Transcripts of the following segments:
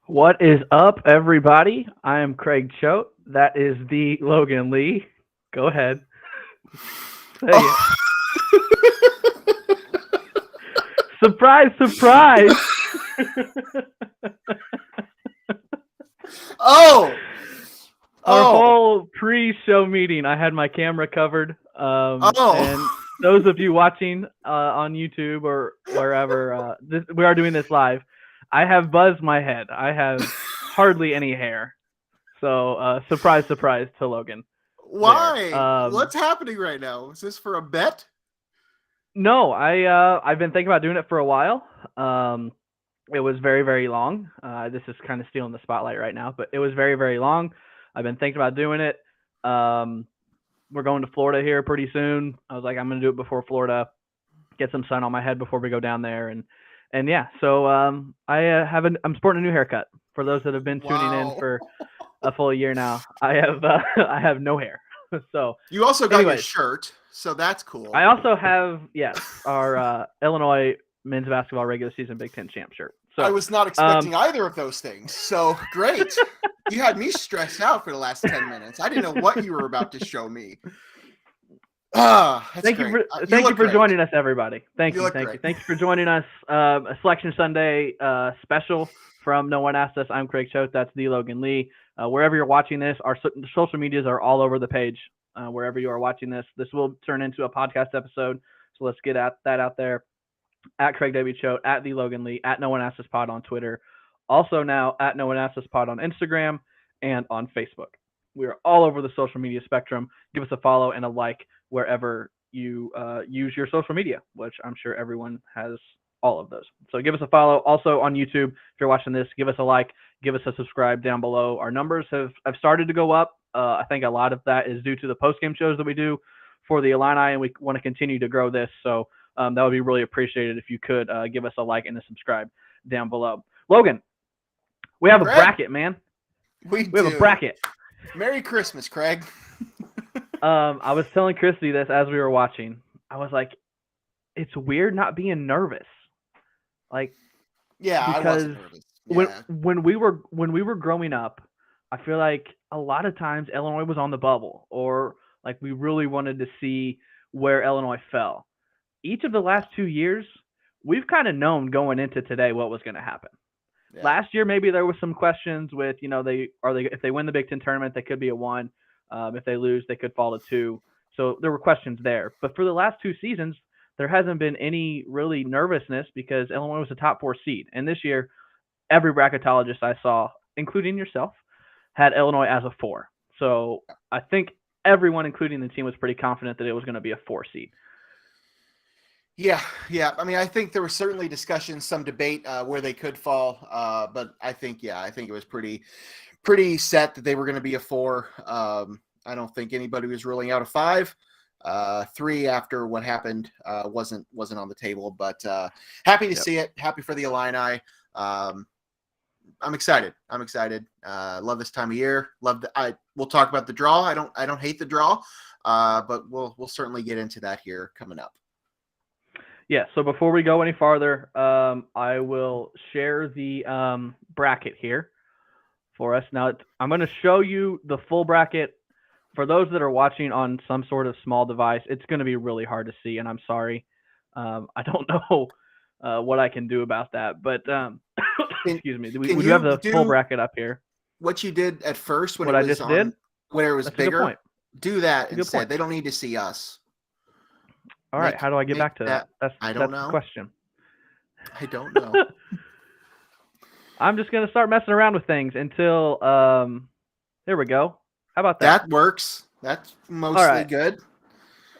What is up, everybody? I am Craig Choate. That is the Logan Lee. Go ahead. Say it. Oh, Surprise, surprise. oh, Our oh, whole pre-show meeting, I had my camera covered. And oh. those of you watching on YouTube or wherever, we are doing this live. I have buzzed my head. I have hardly any hair. So, surprise, surprise to Logan there. Why? What's happening right now? Is this for a bet? No, I've been thinking about doing it for a while. It was very very long. This is kind of stealing the spotlight right now, but it was very very long. I've been thinking about doing it. Um, we're going to Florida here pretty soon. I was like, I'm gonna do it before Florida, get some sun on my head before we go down there, and yeah. So I'm sporting a new haircut. For those that have been tuning in Wow. for a full year now, I have I have no hair. So, You also got your anyways, shirt, so that's I cool. also have, yes, our Illinois men's basketball regular season Big Ten champ shirt. I So, was not um, expecting either of those things. So great. You had me stressed out for the last 10 minutes. I didn't know what you were about to show me. Ah, that's thank you great. for You thank you look for great. joining us, everybody. You look great. Thank you for joining us. A Selection Sunday special from No One Asked Us. I'm Craig Choate. That's the Logan Lee. Wherever you're watching this, our social medias are all over the page. Wherever you are watching this will turn into a podcast episode. So let's get that out there. At Craig W. Choate, at the Logan Lee, at No One Asked Us Pod on Twitter. Also now at No One Asked Us Pod on Instagram and on Facebook. We are all over the social media spectrum. Give us a follow and a like wherever you use your social media, which I'm sure everyone has all of those. So give us a follow. Also on YouTube, if you're watching this, give us a like, give us a subscribe down below. Our numbers have started to go up. I think a lot of that is due to the post-game shows that we do for the Illini, and we want to continue to grow this. So that would be really appreciated if you could give us a like and a subscribe down below. Logan, we have a Craig, bracket, man. we We have a do. bracket. Merry Christmas, Craig. I was telling Christy this as we were watching. I was like, it's weird not being nervous, like Yeah, I because wasn't nervous. when Yeah. when we were growing up, I feel like a lot of times Illinois was on the bubble, or like we really wanted to see where Illinois fell. Each of the last 2 years, we've kind of known going into today what was going to happen. Yeah. Last year, maybe there was some questions with, they if they win the Big Ten tournament, they could be a one. If they lose, they could fall to two. So there were questions there. But for the last two seasons, there hasn't been any really nervousness because Illinois was a top four seed. And this year, every bracketologist I saw, including yourself, had Illinois as a four. So I think everyone, including the team, was pretty confident that it was going to be a four seed. Yeah, yeah. I mean, I think there was certainly discussion, some debate where they could fall, but I think it was pretty set that they were going to be a four. I don't think anybody was ruling out a five. Three after what happened wasn't on the table, but happy to Yep. see it. Happy for the Illini. I'm excited. Love this time of year. We'll talk about the draw. I don't hate the draw, but we'll certainly get into that here coming up. Yeah, so before we go any farther, I will share the bracket here for us. Now, I'm going to show you the full bracket. For those that are watching on some sort of small device, it's going to be really hard to see, and I'm sorry. I don't know what I can do about that, but Can, excuse me. We can do have you the full do bracket up here. what you did at first when What it I was just did? on when it was That's a good bigger? point. Do that That's a good instead. point. They don't need to see us. All right, how do I get Make back to that. that? That's I don't the know. question. I don't know. I'm just going to start messing around with things until there we go. How about that? That works. That's All mostly right. good.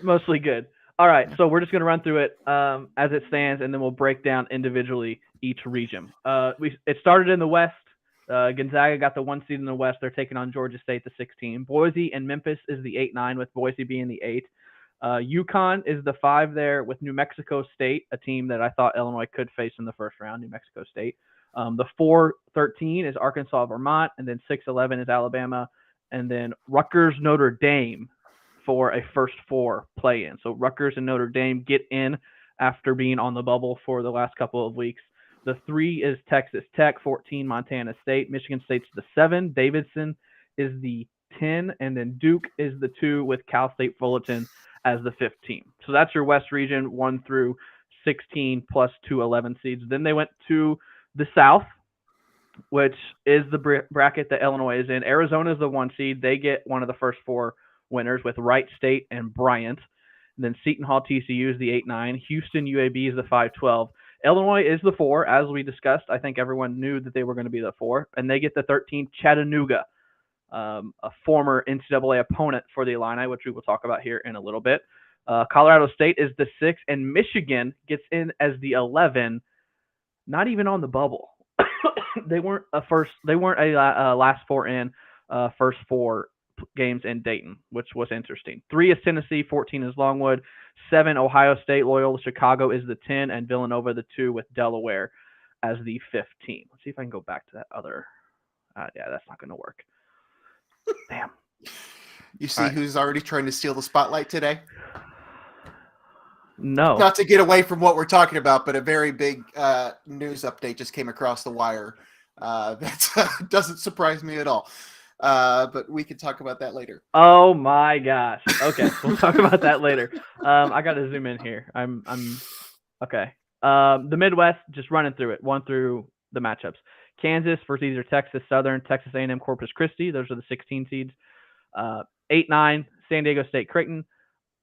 Mostly good. All right, so we're just going to run through it as it stands, and then we'll break down individually each region. It started in the West. Gonzaga got the 1 seed in the West. They're taking on Georgia State, the 16. Boise and Memphis is the 8-9, with Boise being the 8. UConn is the 5 there, with New Mexico State, a team that I thought Illinois could face in the first round, New Mexico State. The 4-13 is Arkansas, Vermont, and then 6-11 is Alabama, and then Rutgers, Notre Dame for a first four play-in. So Rutgers and Notre Dame get in after being on the bubble for the last couple of weeks. The 3 is Texas Tech, 14 Montana State, Michigan State's the 7, Davidson is the 10, and then Duke is the 2 with Cal State Fullerton as the 15. So that's your West region, 1 through 16 plus 2 11 seeds. Then they went to the South, which is the bracket that Illinois is in. Arizona is the 1 seed. They get one of the first 4 winners with Wright State and Bryant. And then Seton Hall TCU is the 8-9. Houston UAB is the 5-12. Illinois is the 4, as we discussed. I think everyone knew that they were going to be the 4. And they get the 13 Chattanooga, a former NCAA opponent for the Illini, which we will talk about here in a little bit. Colorado State is the 6, and Michigan gets in as the 11, not even on the bubble. They weren't a last 4 in, first 4 games in Dayton, which was interesting. 3 is Tennessee, 14 is Longwood, 7 Ohio State, Loyola Chicago is the 10, and Villanova the 2 with Delaware as the 15. Let's see if I can go back to that other. Yeah, that's not going to work. Damn. You see who's already trying to steal the spotlight today? No. Not to get away from what we're talking about, but a very big news update just came across the wire. That doesn't surprise me at all. But we can talk about that later. Oh my gosh. Okay, we'll talk about that later. I got to zoom in here. I'm okay. The Midwest, just running through it, 1 through the matchups. Kansas versus either Texas Southern, Texas A&M Corpus Christi. Those are the 16 seeds. 8-9, San Diego State Creighton.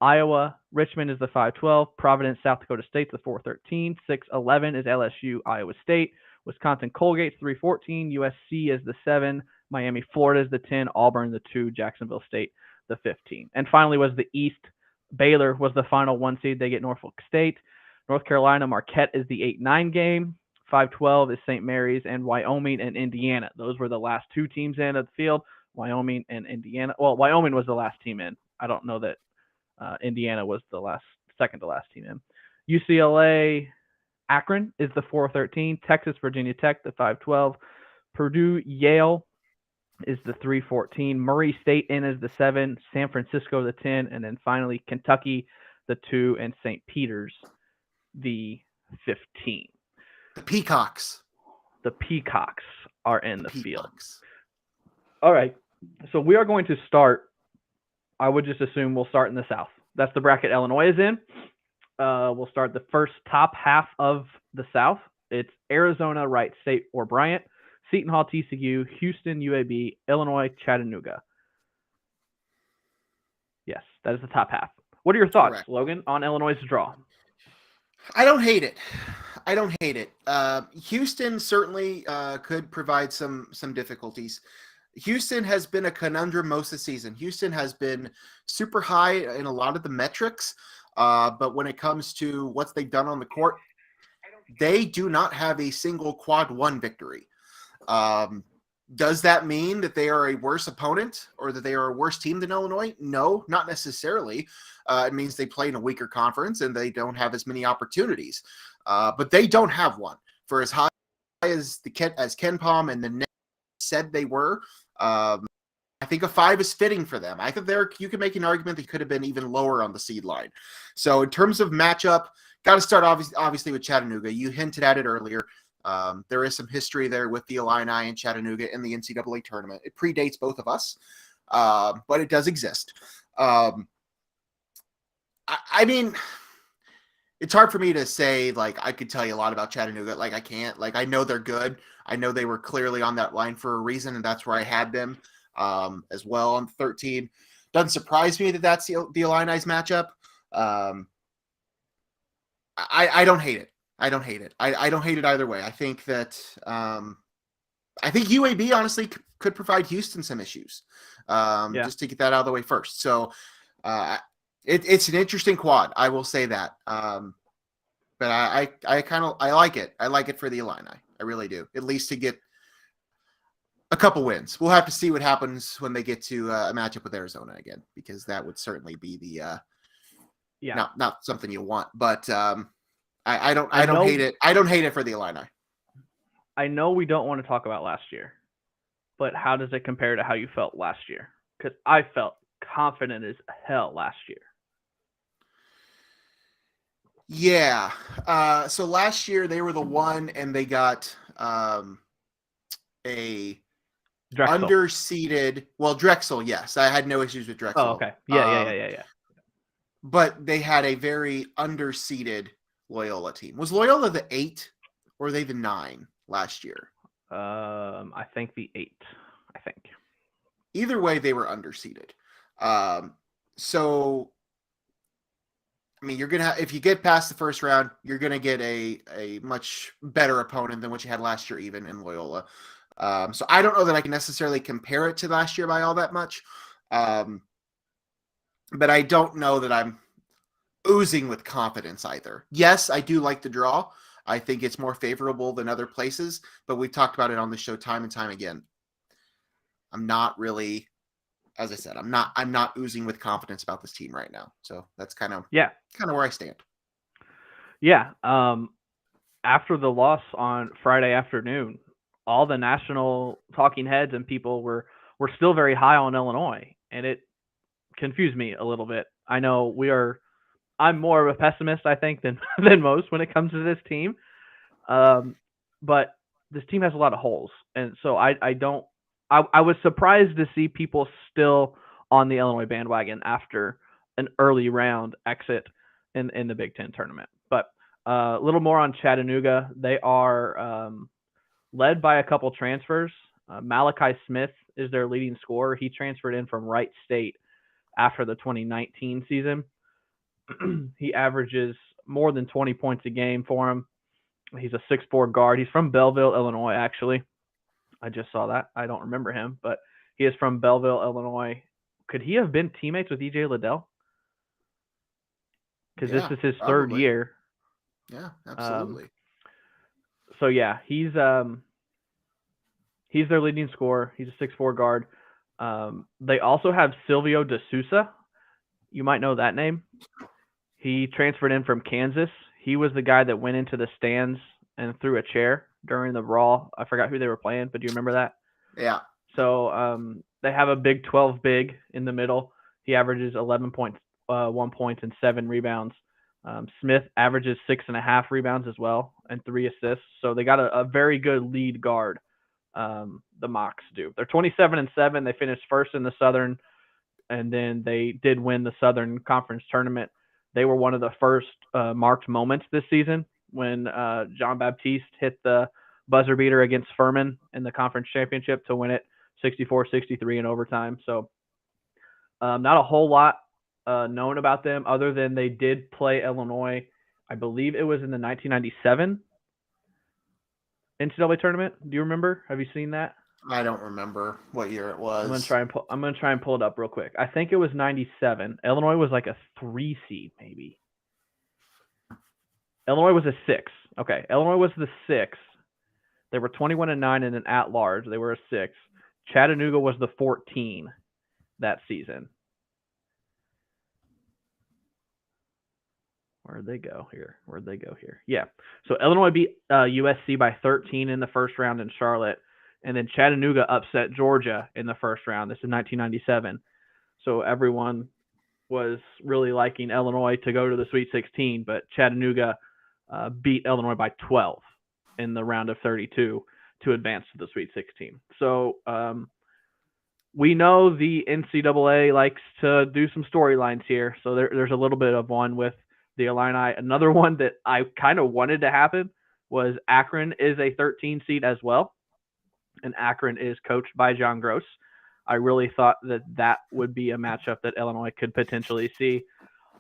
Iowa, Richmond is the 5-12. Providence, South Dakota State's the 4-13. 6-11 is LSU, Iowa State. Wisconsin, Colgate's 3-14. USC is the 7. Miami, Florida is the 10. Auburn, the 2. Jacksonville State, the 15. And finally was the East. Baylor was the final 1 seed. They get Norfolk State. North Carolina, Marquette is the 8-9 game. 5-12 is St. Mary's, and Wyoming and Indiana. Those were the last 2 teams in at the field. Wyoming and Indiana. Well, Wyoming was the last team in. I don't know that Indiana was the second to last team in. UCLA, Akron is the 4-13. Texas, Virginia Tech, the 5-12. Purdue, Yale is the 3-14. Murray State in as the 7. San Francisco, the 10. And then finally, Kentucky, the 2. And St. Peter's, the 15. The Peacocks. The Peacocks are in the field. All right. So we are going to start. I would just assume we'll start in the South. That's the bracket Illinois is in. We'll start the first top half of the South. It's Arizona, Wright State, or Bryant, Seton Hall, TCU, Houston, UAB, Illinois, Chattanooga. Yes, that is the top half. What are your thoughts, Correct. Logan, on Illinois' draw? I don't hate it. Houston certainly could provide some difficulties. Houston has been a conundrum most of the season. Houston has been super high in a lot of the metrics, but when it comes to what they've done on the court, they do not have a single quad 1 victory. Does that mean that they are a worse opponent or that they are a worse team than Illinois? No, not necessarily. It means they play in a weaker conference and they don't have as many opportunities. But they don't have one. For as high as Ken Palm and the Nets said they were, I think a 5 is fitting for them. I think you could make an argument they could have been even lower on the seed line. So in terms of matchup, got to start obviously with Chattanooga. You hinted at it earlier. There is some history there with the Illini and Chattanooga in the NCAA tournament. It predates both of us, but it does exist. I mean, it's hard for me to say, like, I could tell you a lot about Chattanooga. Like, I can't. Like, I know they're good. I know they were clearly on that line for a reason, and that's where I had them as well on 13. Doesn't surprise me that that's the Illini's matchup. I don't hate it. I don't hate it. I don't hate it either way. I think that I think UAB honestly could provide Houston some issues. Just to get that out of the way first. So it's an interesting quad. I will say that. But I like it. I like it for the Illini. I really do. At least to get a couple wins. We'll have to see what happens when they get to a matchup with Arizona again, because that would certainly be the not something you want. But I don't hate it. I don't hate it for the Illini. I know we don't want to talk about last year, but how does it compare to how you felt last year? Because I felt confident as hell last year. Yeah. So last year they were the one, and they got a Drexel. underseeded. Well, Drexel, yes, I had no issues with Drexel. Oh, okay. Yeah. But they had a very underseeded Loyola team. Was Loyola the 8 or were they the 9 last year? I think the 8. I think. Either way, they were underseeded. So I mean, you're gonna have, if you get past the first round, you're gonna get a much better opponent than what you had last year, even in Loyola. So I don't know that I can necessarily compare it to last year by all that much, but I don't know that I'm oozing with confidence either. Yes, I do like the draw. I think it's more favorable than other places, but we've talked about it on the show time and time again. I'm not really, as I said, I'm not oozing with confidence about this team right now. So that's kind of where I stand. Yeah. After the loss on Friday afternoon, all the national talking heads and people were still very high on Illinois, and it confused me a little bit. I know I'm more of a pessimist, I think, than than most when it comes to this team. But this team has a lot of holes, and so I don't. I was surprised to see people still on the Illinois bandwagon after an early round exit in the Big Ten tournament. But a little more on Chattanooga. They are led by a couple transfers. Malachi Smith is their leading scorer. He transferred in from Wright State after the 2019 season. He averages more than 20 points a game for him. He's a 6'4" guard. He's from Belleville, Illinois, actually. I just saw that. I don't remember him, but he is from Belleville, Illinois. Could he have been teammates with EJ Liddell? Because this is his third year. Yeah, absolutely. So yeah, he's their leading scorer. He's a 6'4" guard. They also have Silvio De Souza. You might know that name. He transferred in from Kansas. He was the guy that went into the stands and threw a chair during the brawl. I forgot who they were playing, but do you remember that? Yeah. So they have a Big 12 big in the middle. He averages 11 points, 1 point, and 7 rebounds. Smith averages 6.5 rebounds as well and 3 assists. So they got a very good lead guard. The Mocs do. They're 27-7. They finished first in the Southern, and then they did win the Southern Conference tournament. They were one of the first marked moments this season when John Baptiste hit the buzzer beater against Furman in the conference championship to win it 64-63 in overtime. So not a whole lot known about them other than they did play Illinois. I believe it was in the 1997 NCAA tournament. Do you remember? Have you seen that? I don't remember what year it was. I'm gonna try and pull it up real quick. I think it was 97. Illinois was like a 3 seed, maybe. Illinois was a 6. Okay, Illinois was the 6. They were 21-9 in an at-large. They were a 6. Chattanooga was the 14 that season. Where'd they go here? Yeah. So Illinois beat USC by 13 in the first round in Charlotte. And then Chattanooga upset Georgia in the first round. This is 1997. So everyone was really liking Illinois to go to the Sweet 16, but Chattanooga beat Illinois by 12 in the round of 32 to advance to the Sweet 16. So we know the NCAA likes to do some storylines here. So there's a little bit of one with the Illini. Another one that I kind of wanted to happen was Akron is a 13 seed as well. And Akron is coached by John Gross. I really thought that would be a matchup that Illinois could potentially see.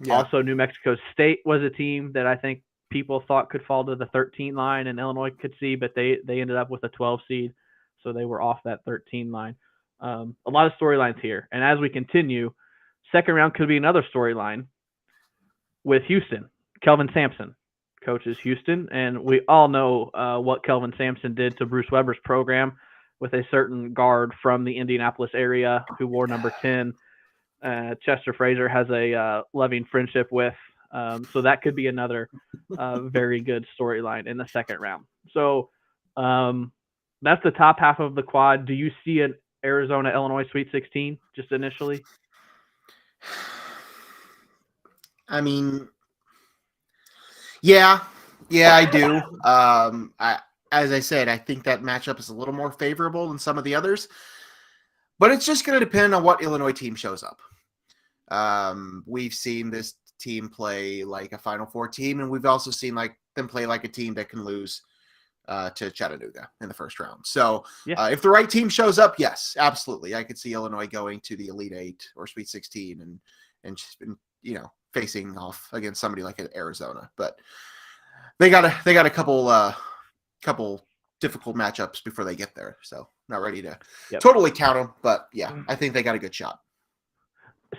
Yeah. Also, New Mexico State was a team that I think people thought could fall to the 13 line and Illinois could see, but they ended up with a 12 seed, so they were off that 13 line. A lot of storylines here. And as we continue, second round could be another storyline with Houston. Kelvin Sampson coaches Houston, and we all know what Kelvin Sampson did to Bruce Weber's program with a certain guard from the Indianapolis area who wore number 10. Chester Fraser has a loving friendship with. So that could be another very good storyline in the second round. So that's the top half of the quad. Do you see an Arizona-Illinois Sweet 16 just initially? I mean, Yeah, I do. As I said, I think that matchup is a little more favorable than some of the others, but it's just going to depend on what Illinois team shows up. We've seen this team play like a Final Four team, and we've also seen like them play like a team that can lose to Chattanooga in the first round. So if the right team shows up, yes, absolutely, I could see Illinois going to the Elite Eight or Sweet 16 and facing off against somebody like Arizona. But they got a couple difficult matchups before they get there. So not ready to totally count them, but yeah, I think they got a good shot.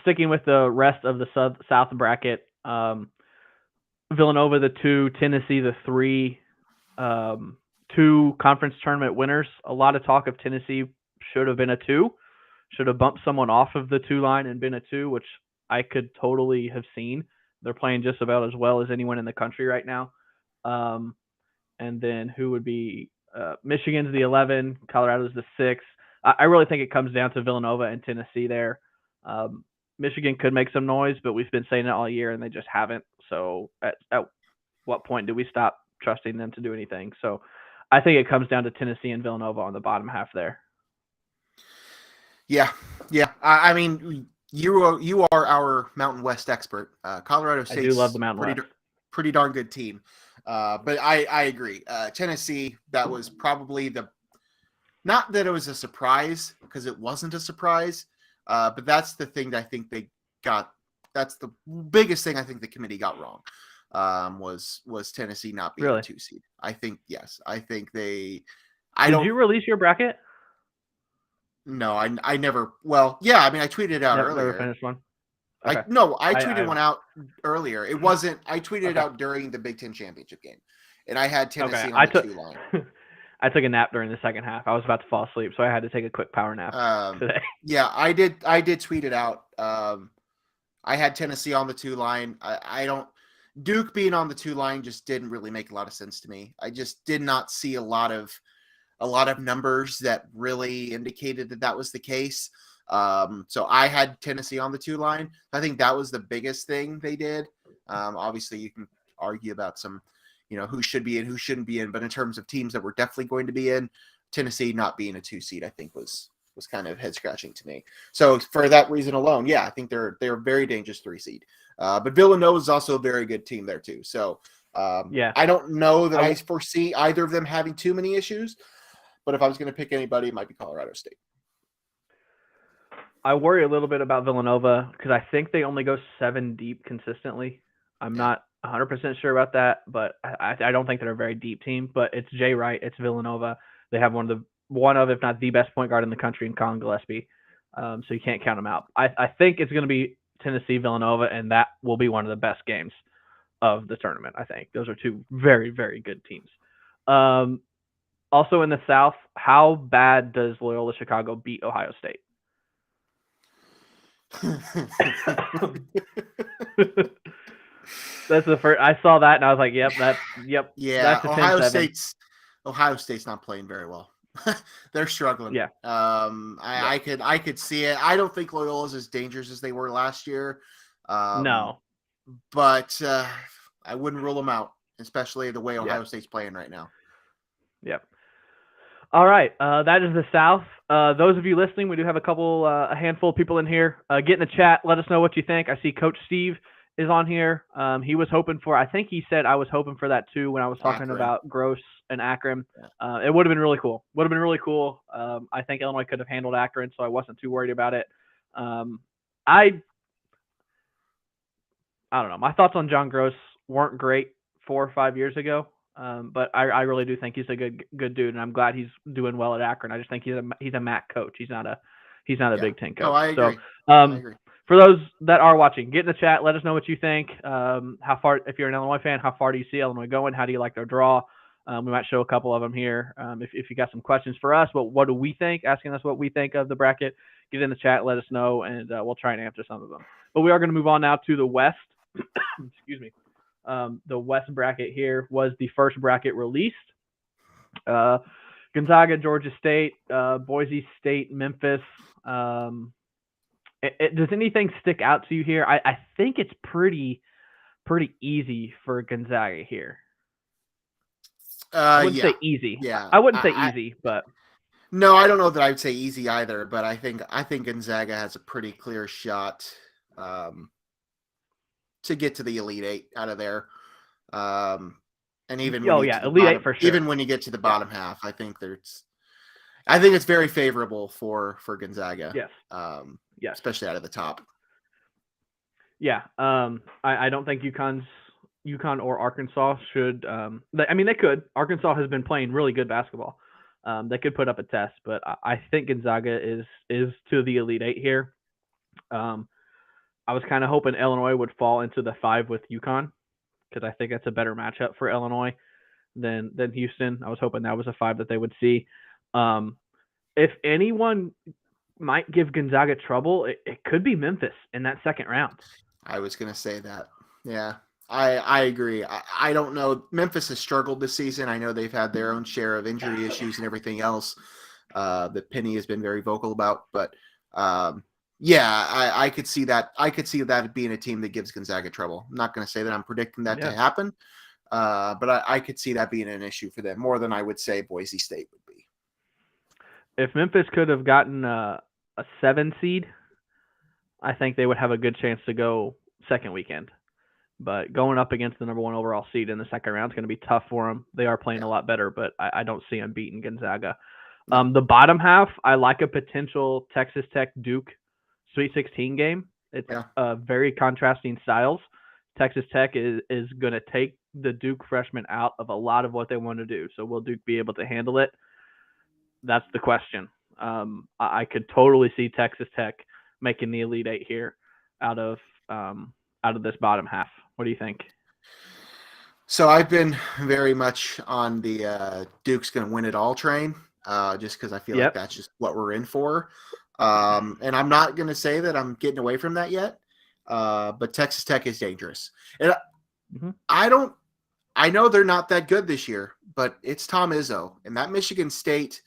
Sticking with the rest of the South bracket, Villanova the 2, Tennessee the 3, 2 conference tournament winners. A lot of talk of Tennessee should have been a 2, should have bumped someone off of the 2 line and been a 2, which I could totally have seen. They're playing just about as well as anyone in the country right now. And then who would be Michigan's the 11, Colorado's the 6. I really think it comes down to Villanova and Tennessee there. Michigan could make some noise, but we've been saying it all year and they just haven't. So at what point do we stop trusting them to do anything? So I think it comes down to Tennessee and Villanova on the bottom half there. Yeah. I mean, you are our Mountain West expert. Colorado State's I do love the Mountain West. Pretty darn good team. But I agree. Tennessee, that was probably not that it was a surprise, because it wasn't a surprise. But that's the thing that I think they got. That's the biggest thing I think the committee got wrong. Was Tennessee not being a 2 seed? I think yes. I think they. Did you release your bracket? No, I never. Well, yeah. I mean, I tweeted it out earlier. Never finished one. Okay. I tweeted one out earlier. It wasn't. I tweeted it out during the Big Ten championship game, and I had Tennessee on the 2 line. I took a nap during the second half. I was about to fall asleep, so I had to take a quick power nap today. Yeah, I did tweet it out. I had Tennessee on the 2 line. I don't. Duke being on the 2 line just didn't really make a lot of sense to me. I just did not see a lot of numbers that really indicated that was the case. So I had Tennessee on the 2 line. I think that was the biggest thing they did. Obviously, you can argue about some, who should be in, who shouldn't be in. But in terms of teams that were definitely going to be in, Tennessee not being a 2 seed, I think was kind of head scratching to me. So for that reason alone, yeah, I think they're a very dangerous 3 seed. But Villanova is also a very good team there too. So I don't know that I foresee either of them having too many issues. But if I was going to pick anybody, it might be Colorado State. I worry a little bit about Villanova because I think they only go 7 deep consistently. I'm not 100% sure about that, but I don't think they're a very deep team. But it's Jay Wright, it's Villanova. They have one of, if not the best point guard in the country in Colin Gillespie. So you can't count them out. I think it's going to be Tennessee, Villanova, and that will be one of the best games of the tournament. I think those are 2 very, very good teams. Also in the South, how bad does Loyola Chicago beat Ohio State? That's the first. I saw that and I was like, "Yep." Yeah, that's Ohio State's not playing very well. They're struggling. Yeah. I could see it. I don't think Loyola's as dangerous as they were last year. No, but I wouldn't rule them out, especially the way Ohio State's playing right now. Yep. All right, that is the South. Those of you listening, we do have a handful of people in here. Get in the chat. Let us know what you think. I see Coach Steve is on here. He was hoping for, I think he said I was hoping for that too when I was talking about Gross and Akron. It would have been really cool. I think Illinois could have handled Akron, so I wasn't too worried about it. I don't know. My thoughts on John Gross weren't great 4 or 5 years ago. But I really do think he's a good dude, and I'm glad he's doing well at Akron. I just think he's a MAC coach. He's not a Big Ten coach. Oh, I agree. I agree. For those that are watching, get in the chat. Let us know what you think. How far, if you're an Illinois fan, how far do you see Illinois going? How do you like their draw? We might show a couple of them here. If you got some questions for us, but what do we think? Asking us what we think of the bracket. Get in the chat. Let us know, and we'll try and answer some of them. But we are going to move on now to the West. Excuse me. The West bracket here was the first bracket released. Gonzaga, Georgia State, Boise State, Memphis. Does anything stick out to you here? I think it's pretty pretty easy for Gonzaga here. I wouldn't say easy. Yeah. I wouldn't say easy, but no, I don't know that I would say easy either. But I think Gonzaga has a pretty clear shot to get to the Elite Eight out of there. And even when you get to the Elite bottom, Eight for sure. even when you get to the bottom half, I think it's very favorable for Gonzaga. Yes. Yes. Especially out of the top. Yeah. I don't think UConn or Arkansas should. They could. Arkansas has been playing really good basketball. They could put up a test, but I think Gonzaga is to the Elite Eight here. I was kind of hoping Illinois would fall into the 5 with UConn because I think that's a better matchup for Illinois than Houston. I was hoping that was a 5 that they would see. If anyone might give Gonzaga trouble, it could be Memphis in that second round. I was going to say that. Yeah, I agree. I don't know. Memphis has struggled this season. I know they've had their own share of injury issues and everything else that Penny has been very vocal about. But yeah, I could see that. I could see that being a team that gives Gonzaga trouble. I'm not going to say that I'm predicting that to happen, but I could see that being an issue for them more than I would say Boise State would be. If Memphis could have gotten a 7 seed, I think they would have a good chance to go second weekend. But going up against the number 1 overall seed in the second round is going to be tough for them. They are playing a lot better, but I don't see them beating Gonzaga. The bottom half, I like a potential Texas Tech Duke Sweet 16 game. It's very contrasting styles. Texas Tech is going to take the Duke freshmen out of a lot of what they want to do. So will Duke be able to handle it? That's the question. I could totally see Texas Tech making the Elite Eight here out of this bottom half. What do you think? So I've been very much on the Duke's going to win it all train, just because I feel like that's just what we're in for. And I'm not going to say that I'm getting away from that yet, but Texas Tech is dangerous. And I know they're not that good this year, but it's Tom Izzo, and that Michigan State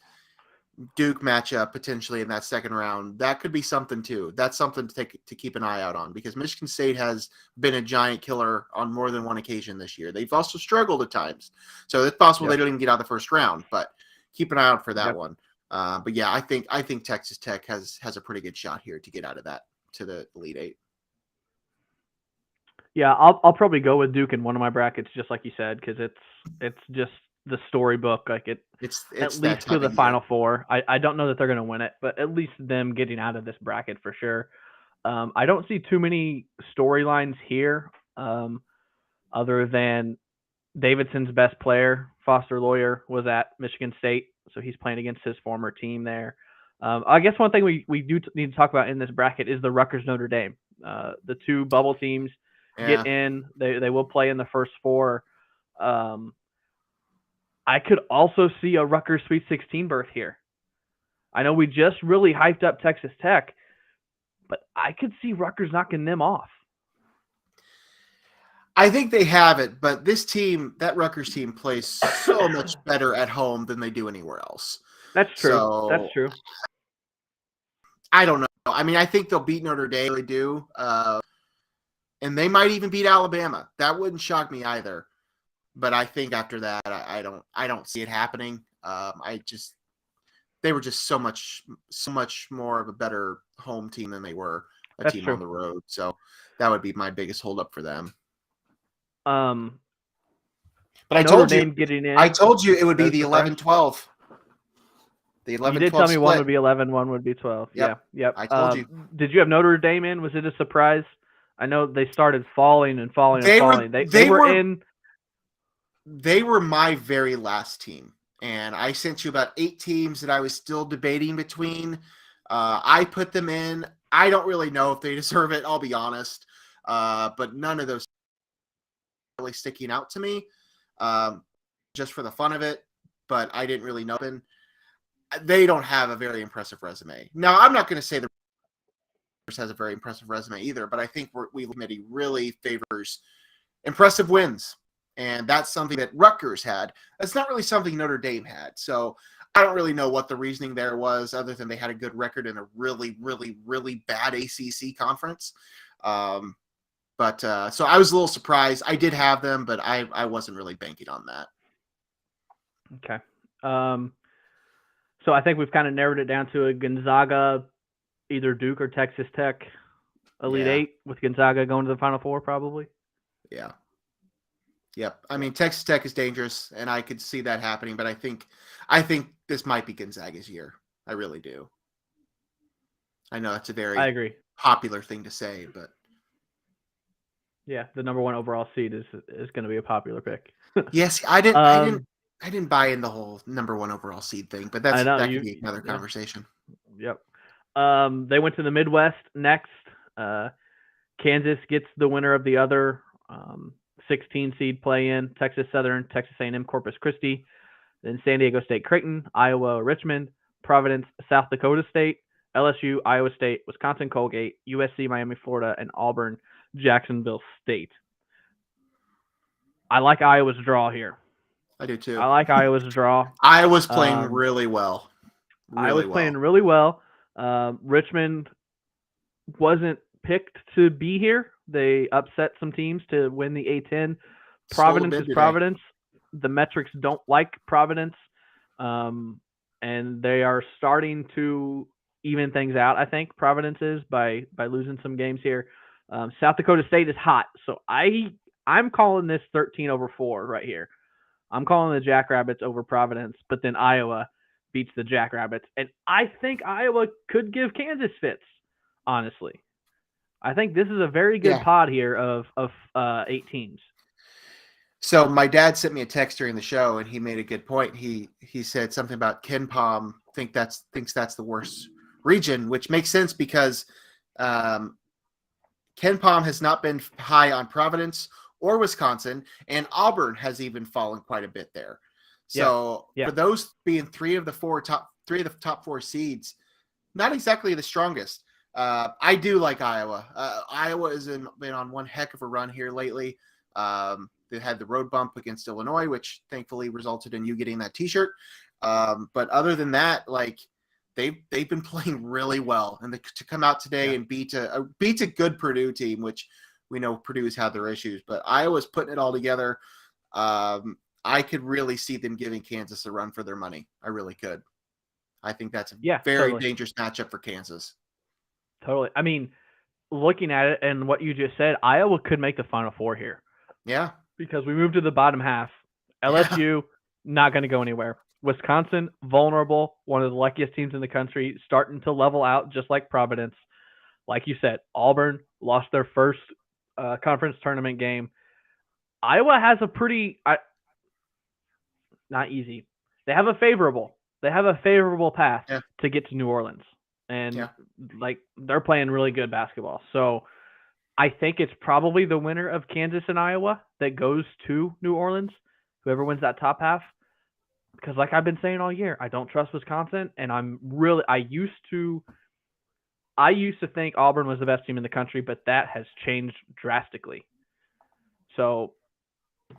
Duke matchup potentially in that second round, that could be something too. That's something to keep an eye out on, because Michigan State has been a giant killer on more than one occasion this year. They've also struggled at times, so it's possible they don't even get out of the first round. But keep an eye out for that one. But yeah, I think Texas Tech has a pretty good shot here to get out of that to the Elite Eight. Yeah, I'll probably go with Duke in one of my brackets, just like you said, because it's just the storybook. Like it's at least to the Final Four. I don't know that they're going to win it, but at least them getting out of this bracket for sure. I don't see too many storylines here, other than Davidson's best player, Foster Loyer, was at Michigan State, so he's playing against his former team there. I guess one thing we do need to talk about in this bracket is the Rutgers Notre Dame. The 2 bubble teams get in. They will play in the first 4. I could also see a Rutgers Sweet 16 berth here. I know we just really hyped up Texas Tech, but I could see Rutgers knocking them off. I think they have it, but this team, that Rutgers team, plays so much better at home than they do anywhere else. That's true. So, that's true. I don't know. I mean, I think they'll beat Notre Dame. They do. And they might even beat Alabama. That wouldn't shock me either. But I think after that, I don't see it happening. They were just so much more of a better home team than they were a team on the road. So that would be my biggest holdup for them. But I told you it would be the 11-12. The 11-12 You did tell me split. One would be 11, one would be 12. Yep. Yeah. I told you. Did you have Notre Dame in? Was it a surprise? I know they started falling and falling. They were in. They were my very last team, and I sent you about 8 teams that I was still debating between. I put them in. I don't really know if they deserve it, I'll be honest. But none of those really sticking out to me, just for the fun of it. But I didn't really know them. They don't have a very impressive resume. Now, I'm not going to say the has a very impressive resume either, but I think we committee really favors impressive wins. And that's something that Rutgers had. That's not really something Notre Dame had. So I don't really know what the reasoning there was, other than they had a good record in a really, really, really bad ACC conference. But so I was a little surprised. I did have them, but I wasn't really banking on that. Okay. So I think we've kind of narrowed it down to a Gonzaga, either Duke or Texas Tech Elite Yeah. Eight, with Gonzaga going to the Final Four probably. Yeah. Yep. I mean, Texas Tech is dangerous, and I could see that happening. But I think this might be Gonzaga's year. I really do. I know that's a I very agree. popular thing to say, but Yeah, the number 1 overall seed is going to be a popular pick. yes, I didn't buy in the whole number 1 overall seed thing. But I know that you. could be another Yeah. conversation. Yep. They went to the Midwest next. Kansas gets the winner of the other 16 seed play-in: Texas Southern, Texas A&M, Corpus Christi. Then San Diego State, Creighton, Iowa, Richmond, Providence, South Dakota State, LSU, Iowa State, Wisconsin, Colgate, USC, Miami, Florida, and Auburn, Jacksonville State. I like Iowa's draw here. I do too. I like Iowa's draw. Iowa's playing really well. Iowa's playing really well. Richmond wasn't picked to be here. They upset some teams to win the A10. Providence is Providence. The metrics don't like Providence, and they are starting to even things out. I think Providence is by losing some games here. South Dakota State is hot, so I'm calling this 13/4 right here. I'm calling the Jackrabbits over Providence, but then Iowa beats the Jackrabbits, and I think Iowa could give Kansas fits. Honestly, I think this is a very good pod here of 8 teams. So my dad sent me a text during the show, and he made a good point. He said something about Ken Palm thinks that's the worst region, which makes sense because Ken Palm has not been high on Providence or Wisconsin, and Auburn has even fallen quite a bit there. So for those being three of the top 4 seeds, not exactly the strongest. I do like Iowa. Iowa has been on one heck of a run here lately. They had the road bump against Illinois, which thankfully resulted in you getting that T-shirt. But other than that, like they've been playing really well, and to come out today and beat a good Purdue team, which we know Purdue's had their issues, but Iowa's putting it all together. I could really see them giving Kansas a run for their money. I really could. I think that's a very dangerous matchup for Kansas. Totally. I mean, looking at it and what you just said, Iowa could make the Final Four here. Yeah. Because we moved to the bottom half. LSU, not going to go anywhere. Wisconsin, vulnerable, one of the luckiest teams in the country, starting to level out just like Providence. Like you said, Auburn lost their first conference tournament game. Iowa has a pretty not easy. They have a favorable path to get to New Orleans. And like they're playing really good basketball. So I think it's probably the winner of Kansas and Iowa that goes to New Orleans, whoever wins that top half. Because like I've been saying all year, I don't trust Wisconsin, and I used to think Auburn was the best team in the country, but that has changed drastically. So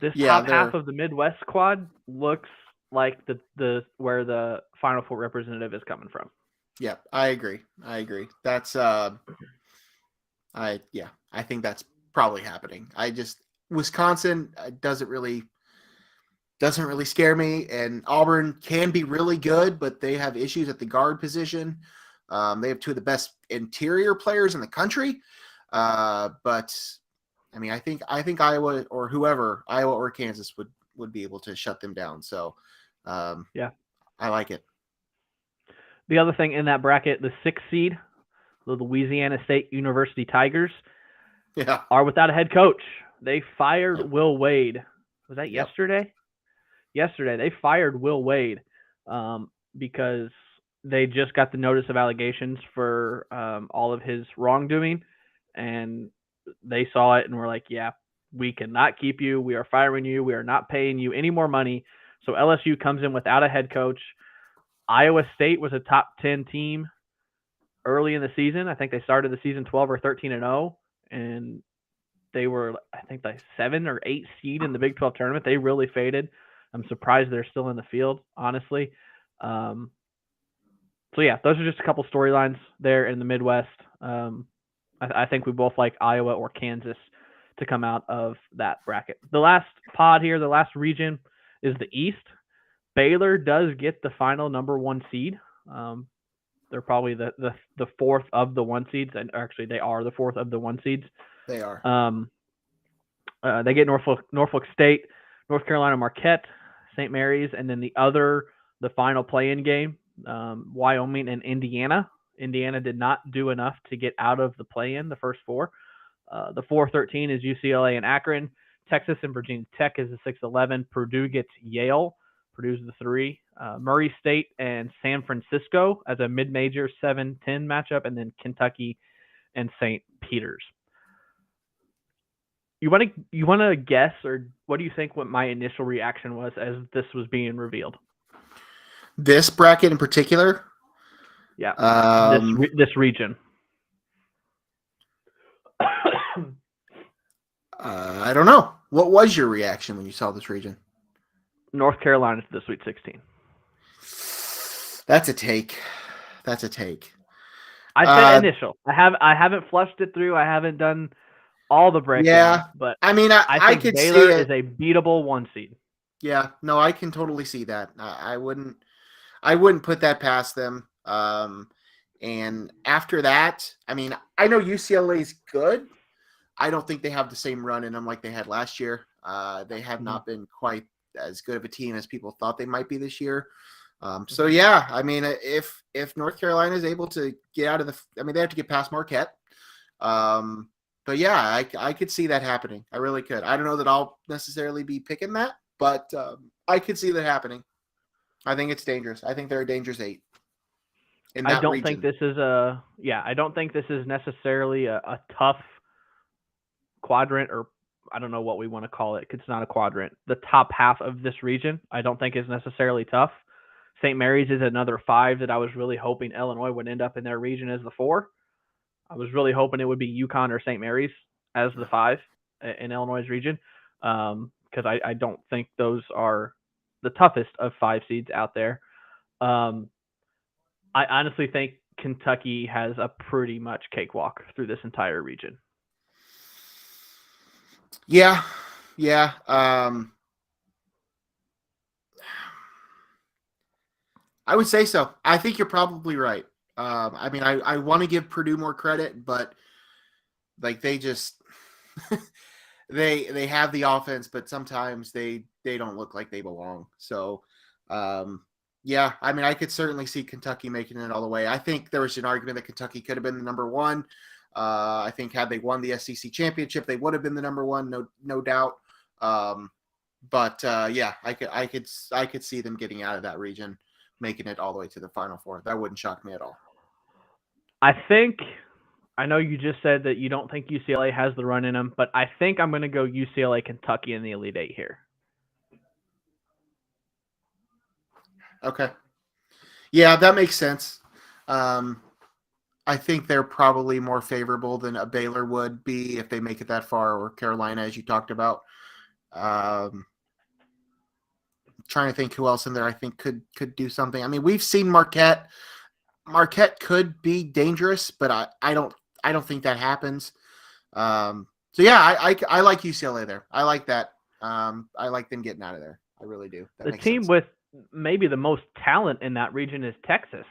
this top half of the Midwest squad looks like the where the Final Four representative is coming from. Yeah, I agree. That's I think that's probably happening. Wisconsin doesn't really scare me, and Auburn can be really good, but they have issues at the guard position. They have 2 of the best interior players in the country. But I mean, I think Iowa or Kansas would be able to shut them down. So I like it. The other thing in that bracket, the 6th seed, the Louisiana State University Tigers, are without a head coach. They fired Will Wade. Was that yesterday? Yesterday, they fired Will Wade because they just got the notice of allegations for all of his wrongdoing, and they saw it and were like, yeah, we cannot keep you. We are firing you. We are not paying you any more money. So LSU comes in without a head coach. Iowa State was a top 10 team early in the season. I think they started the season 12 or 13-0, and they were, I think, like 7 or 8 seed in the Big 12 tournament. They really faded. I'm surprised they're still in the field, honestly. So yeah, those are just a couple storylines there in the Midwest. I think we both like Iowa or Kansas to come out of that bracket. The last pod here, the last region is the East. Baylor does get the final number 1 seed. They're probably the fourth of the 1 seeds, and actually they are the fourth of the 1 seeds. They are. They get Norfolk State, North Carolina Marquette, St. Mary's, and then the final play-in game, Wyoming and Indiana. Indiana did not do enough to get out of the play-in, the first 4. The 4-13 is UCLA and Akron. Texas and Virginia Tech is the 6-11. Purdue gets Yale. Purdue's the 3. Murray State and San Francisco as a mid-major 7-10 matchup, and then Kentucky and St. Peter's. You want to guess, or what do you think what my initial reaction was as this was being revealed? This bracket in particular? Yeah, this region. I don't know. What was your reaction when you saw this region? North Carolina to the Sweet 16. That's a take. I said initial. I haven't flushed it through. I haven't done all the breakdowns. But I mean, I think could Baylor see it. is a beatable 1 seed. Yeah, no, I can totally see that. I wouldn't put that past them. And after that, I mean, I know UCLA is good. I don't think they have the same run in them like they had last year. They have not been quite as good of a team as people thought they might be this year. So yeah, I mean, if North Carolina is able to get out of they have to get past Marquette. But yeah, I could see that happening. I really could. I don't know that I'll necessarily be picking that, but I could see that happening. I think it's dangerous. I think they're a dangerous 8. I don't think this is I don't think this is necessarily a tough quadrant, or I don't know what we want to call it. It's not a quadrant. The top half of this region, I don't think is necessarily tough. St. Mary's is another 5 that I was really hoping Illinois would end up in their region as the 4. I was really hoping it would be UConn or St. Mary's as the 5 in Illinois' region, because I don't think those are the toughest of 5 seeds out there. I honestly think Kentucky has a pretty much cakewalk through this entire region. Yeah. I would say so. I think you're probably right. I mean, I want to give Purdue more credit, but like they just they have the offense, but sometimes they don't look like they belong. So yeah, I mean, I could certainly see Kentucky making it all the way. I think there was an argument that Kentucky could have been the number 1. I think had they won the SEC championship, they would have been the number 1, no doubt. But yeah, I could see them getting out of that region, making it all the way to the Final Four. That wouldn't shock me at all. I know you just said that you don't think UCLA has the run in them, but I think I'm going to go UCLA, Kentucky in the Elite 8 here. Okay. Yeah, that makes sense. I think they're probably more favorable than a Baylor would be if they make it that far, or Carolina, as you talked about. Trying to think who else in there I think could do something. I mean, we've seen Marquette. Marquette could be dangerous, but I don't think that happens. So yeah, I like UCLA there. I like that. I like them getting out of there. I really do. The team with maybe the most talent in that region is Texas.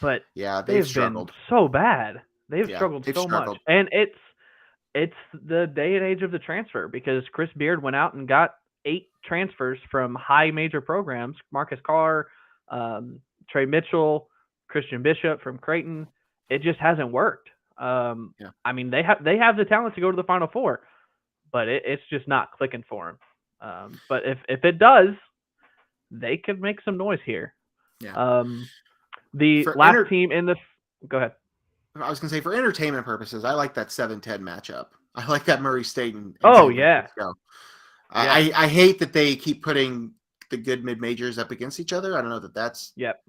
But yeah, they've struggled been so bad. They've struggled so much. And it's the day and age of the transfer, because Chris Beard went out and got 8 transfers from high major programs. Marcus Carr, Trey Mitchell, Christian Bishop from Creighton. It just hasn't worked. I mean, they have the talent to go to the Final Four, but it's just not clicking for them. But if it does, they could make some noise here. Yeah. The last team in the go ahead. I was going to say, for entertainment purposes, I like that 7-10 matchup. I like that Murray State and oh yeah. I hate that they keep putting the good mid-majors up against each other. I don't know that that's. Yep.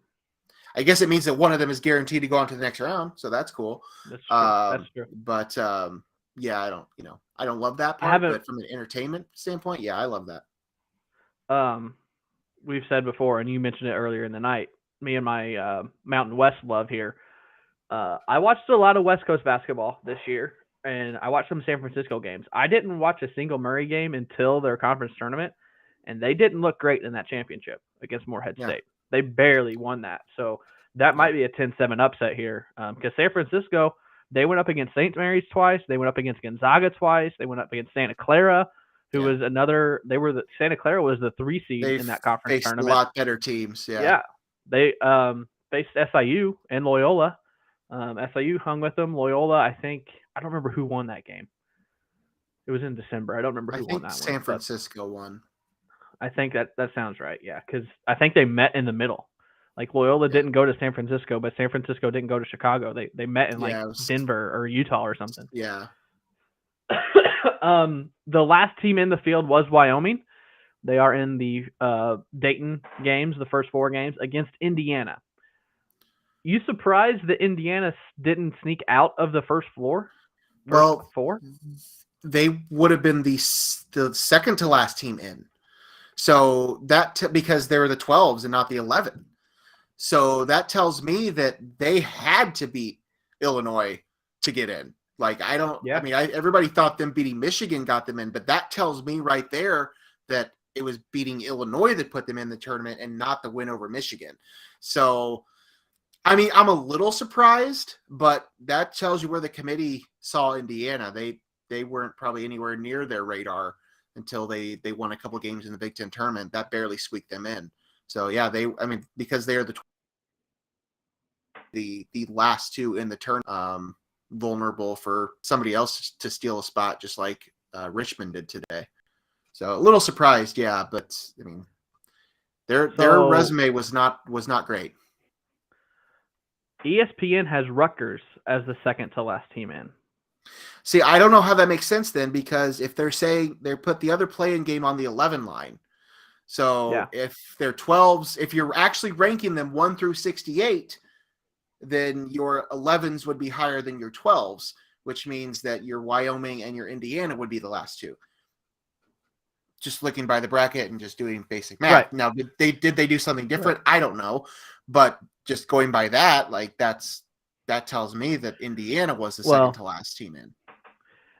I guess it means that one of them is guaranteed to go on to the next round, so that's cool. That's true. That's true. But yeah, I don't love that part. But from an entertainment standpoint, yeah, I love that. We've said before, and you mentioned it earlier in the night. Me and my Mountain West love here. I watched a lot of West Coast basketball this year. and I watched some San Francisco games. I didn't watch a single Murray game until their conference tournament, and they didn't look great in that championship against Morehead Yeah. State. They barely won that. So that might be a 10-7 upset here because San Francisco, they went up against St. Mary's twice. They went up against Gonzaga twice. They went up against Santa Clara, who was another. Santa Clara was the 3 seed in that conference faced tournament. a lot better teams. Yeah, they faced SIU and Loyola. SIU hung with them. Loyola, I don't remember who won that game. It was in December. I don't remember who won that San one. Francisco won. I think that sounds right. Yeah, because I think they met in the middle. Like Loyola didn't go to San Francisco, but San Francisco didn't go to Chicago. They met in Denver or Utah or something. Yeah. The last team in the field was Wyoming. They are in the Dayton games, the first 4 games against Indiana. You surprised that Indiana didn't sneak out of the first floor? Well, 4? They would have been the second to last team in. So because they were the 12s and not the 11. So that tells me that they had to beat Illinois to get in. Like, everybody thought them beating Michigan got them in, but that tells me right there that it was beating Illinois that put them in the tournament and not the win over Michigan. So, I mean, I'm a little surprised, but that tells you where the committee saw Indiana. They weren't probably anywhere near their radar until they won a couple games in the Big Ten tournament. That barely squeaked them in. So, yeah, because they are the last 2 in the tournament, vulnerable for somebody else to steal a spot, just like Richmond did today. So a little surprised, yeah, but I mean, their resume was not great. ESPN has Rutgers as the second to last team in. See, I don't know how that makes sense then, because if they're saying they put the other play-in game on the 11 line, so if they're 12s, if you're actually ranking them 1 through 68, then your 11s would be higher than your 12s, which means that your Wyoming and your Indiana would be the last 2. Just looking by the bracket and just doing basic math. Right. Now, did they do something different? Right. I don't know, but just going by that, like that tells me that Indiana was the second to last team in.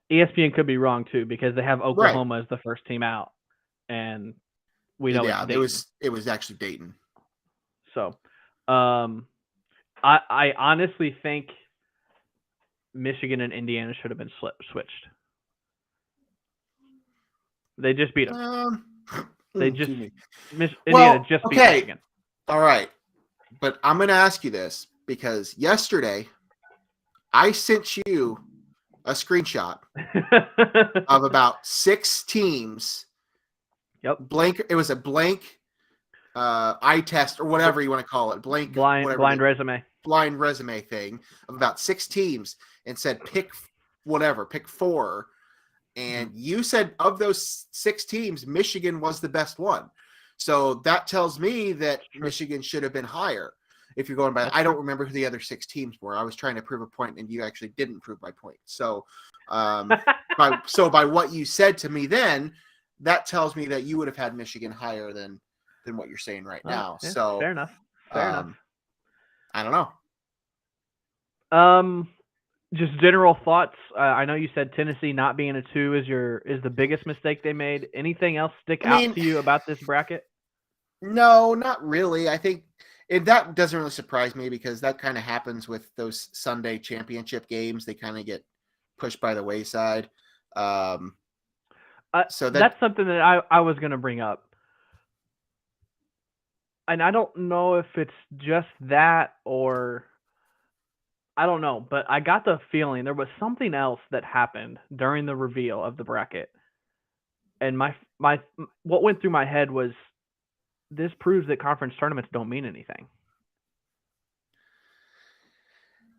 ESPN could be wrong too, because they have Oklahoma as the first team out, and we know it's Dayton. It was actually Dayton. So, I honestly think Michigan and Indiana should have been switched. They just beat them. Indiana just beat Michigan. All right. But I'm going to ask you this, because yesterday I sent you a screenshot of about 6 teams. Yep. Blank. It was a blank eye test or whatever you want to call it. Blind resume. Blind resume thing of about 6 teams, and said pick 4. And you said of those 6 teams, Michigan was the best one. So that tells me that Michigan should have been higher. If you're going by that, I don't remember who the other 6 teams were. I was trying to prove a point, and you actually didn't prove my point. So, by what you said to me then, that tells me that you would have had Michigan higher than what you're saying right now. Yeah, so fair enough. I don't know. Just general thoughts. I know you said Tennessee not being a 2 is the biggest mistake they made. Anything else stick out to you about this bracket? No, not really. I think that doesn't really surprise me, because that kind of happens with those Sunday championship games. They kind of get pushed by the wayside. So that's something that I was going to bring up. And I don't know if it's just that, or I don't know, but I got the feeling there was something else that happened during the reveal of the bracket. And my what went through my head was, this proves that conference tournaments don't mean anything.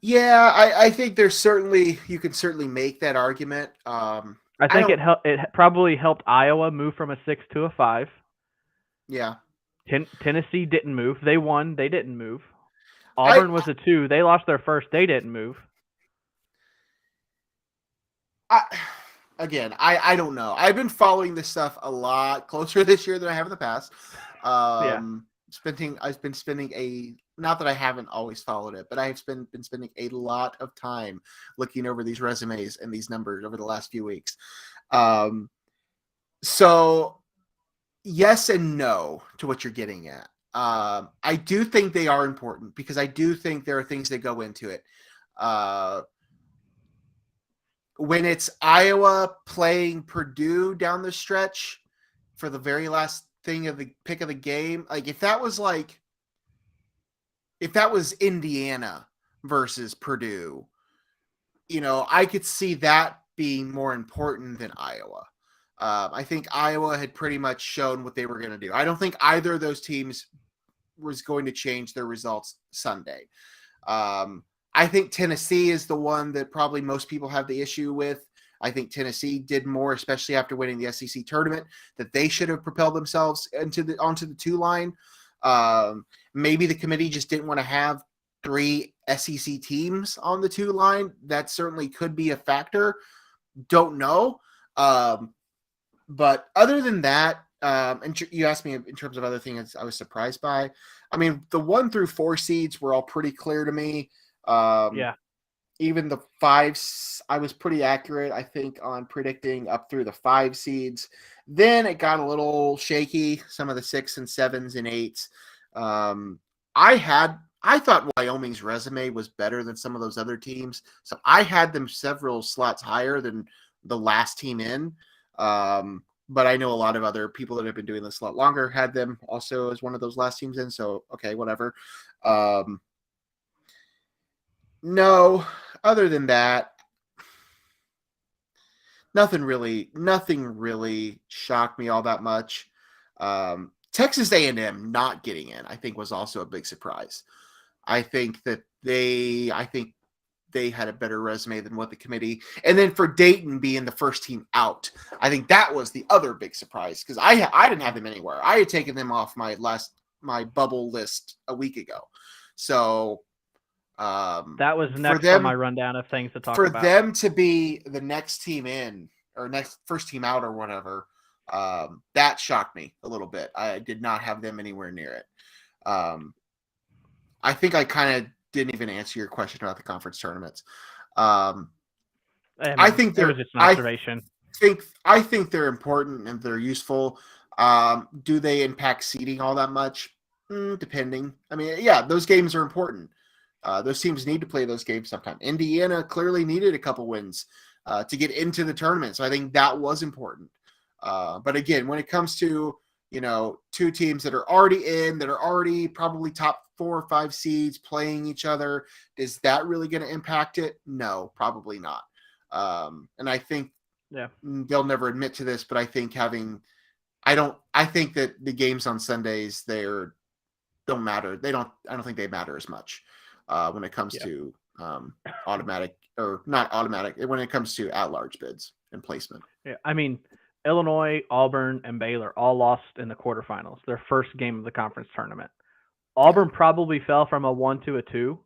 Yeah, I think you can certainly make that argument. I think it probably helped Iowa move from a 6 to a 5. Yeah. Tennessee didn't move. They won. They didn't move. Auburn was a 2. They lost their first. They didn't move. I don't know. I've been following this stuff a lot closer this year than I have in the past. I've been spending not that I haven't always followed it, but I have been spending a lot of time looking over these resumes and these numbers over the last few weeks. So yes and no to what you're getting at. I do think they are important because I do think there are things that go into it. When it's Iowa playing Purdue down the stretch for the very last thing of the pick of the game, like if that was Indiana versus Purdue, I could see that being more important than Iowa. I think Iowa had pretty much shown what they were going to do. I don't think either of those teams was going to change their results Sunday. I think Tennessee is the one that probably most people have the issue with. I think Tennessee did more, especially after winning the SEC tournament, that they should have propelled themselves onto the 2 line. Maybe the committee just didn't want to have 3 SEC teams on the 2 line. That certainly could be a factor. Don't know. But other than that, and you asked me in terms of other things I was surprised by. I mean, the 1 through 4 seeds were all pretty clear to me. Yeah. Even the 5s, I was pretty accurate, I think, on predicting up through the 5 seeds. Then it got a little shaky, some of the 6 and 7s and 8s. I thought Wyoming's resume was better than some of those other teams. So I had them several slots higher than the last team in. But I know a lot of other people that have been doing this a lot longer had them also as one of those last teams in. So, okay, whatever. No, other than that, nothing really shocked me all that much. Texas A&M not getting in, I think, was also a big surprise. I think they had a better resume than what the committee, and then for Dayton being the first team out, I think that was the other big surprise because I didn't have them anywhere. I had taken them off my bubble list a week ago. So that was next on my rundown of things to talk about. For them to be the next team in or first team out or whatever, that shocked me a little bit. I did not have them anywhere near it. I think I kind of didn't even answer your question about the conference tournaments. I think it was just an observation. I think they're important and they're useful. Do they impact seeding all that much? Depending. I mean, yeah, those games are important. Those teams need to play those games sometime. Indiana clearly needed a couple wins to get into the tournament, so I think that was important. But again, when it comes to 2 teams that are already in, that are already probably top 4 or 5 seeds playing each other, is that really going to impact it? No, probably not. And I think they'll never admit to this, but I think I think that the games on Sundays don't matter. I don't think they matter as much when it comes to automatic or not automatic, when it comes to at-large bids and placement. Yeah, I mean, Illinois, Auburn, and Baylor all lost in the quarterfinals, their first game of the conference tournament. Auburn probably fell from a 1 to a 2,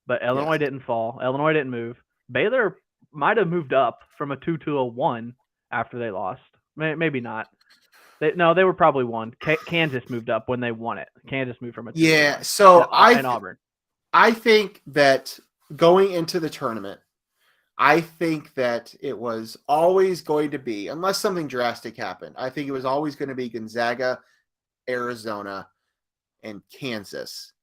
but Illinois didn't fall. Illinois didn't move. Baylor might have moved up from a 2 to a 1 after they lost. Maybe not. They were probably 1. Kansas moved up when they won it. Kansas moved from a 2 to 1. So and Auburn. I think that going into the tournament, I think that it was always going to be, unless something drastic happened, I think it was always going to be Gonzaga, Arizona, and Kansas.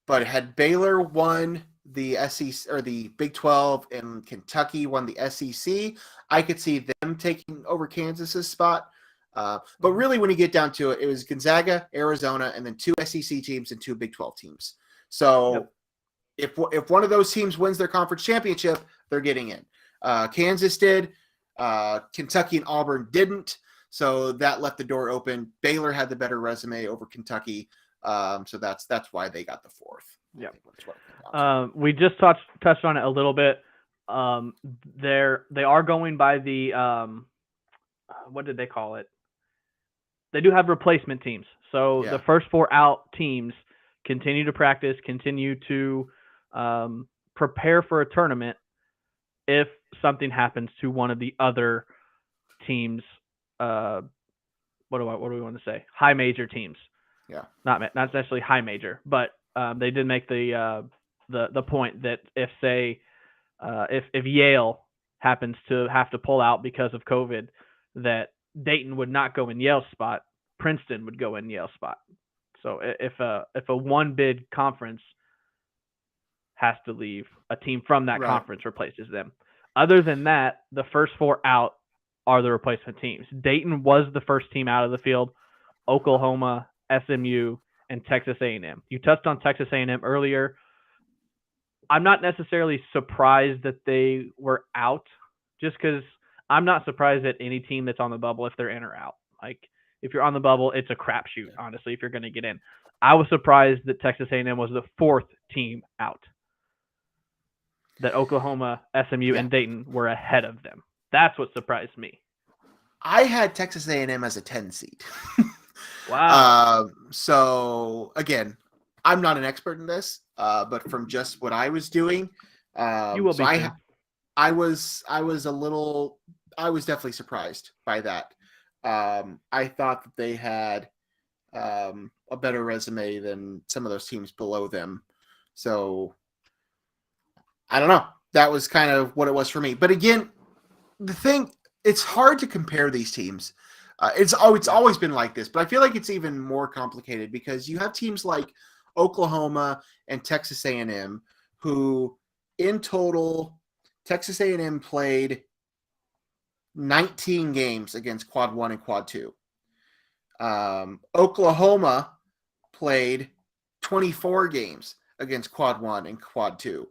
But had Baylor won the SEC or the Big 12 and Kentucky won the SEC, I could see them taking over Kansas's spot. But really, when you get down to it, it was Gonzaga, Arizona, and then 2 SEC teams and 2 Big 12 teams. So if one of those teams wins their conference championship, they're getting in. Kansas did. Kentucky and Auburn didn't. So that left the door open. Baylor had the better resume over Kentucky. So that's why they got the 4th. Yeah. We just touched on it a little bit. They are going by the what did they call it? They do have replacement teams. So the first 4 out teams continue to practice, continue to prepare for a tournament if something happens to one of the other teams. What what do we want to say? High major teams. Yeah. Not necessarily high major, but they did make the point that if if Yale happens to have to pull out because of COVID, that Dayton would not go in Yale's spot. Princeton would go in Yale's spot. So if a one bid conference has to leave, a team from that conference replaces them. Other than that, the first 4 out are the replacement teams. Dayton was the first team out of the field. Oklahoma, SMU, and Texas A&M. You touched on Texas A&M earlier. I'm not necessarily surprised that they were out, just because I'm not surprised at any team that's on the bubble if they're in or out. Like, if you're on the bubble, it's a crapshoot, honestly, if you're going to get in. I was surprised that Texas A&M was the 4th team out, that Oklahoma, SMU, and Dayton were ahead of them. That's what surprised me. I had Texas A&M as a 10 seed. Wow. So, again, I'm not an expert in this, but from just what I was doing, you will be. I was definitely surprised by that. I thought that they had a better resume than some of those teams below them. So I don't know. That was kind of what it was for me. But again, it's hard to compare these teams. It's always been like this, but I feel like it's even more complicated because you have teams like Oklahoma and Texas A&M, who in total, Texas A&M played 19 games against Quad 1 and Quad 2. Oklahoma played 24 games against Quad 1 and Quad 2.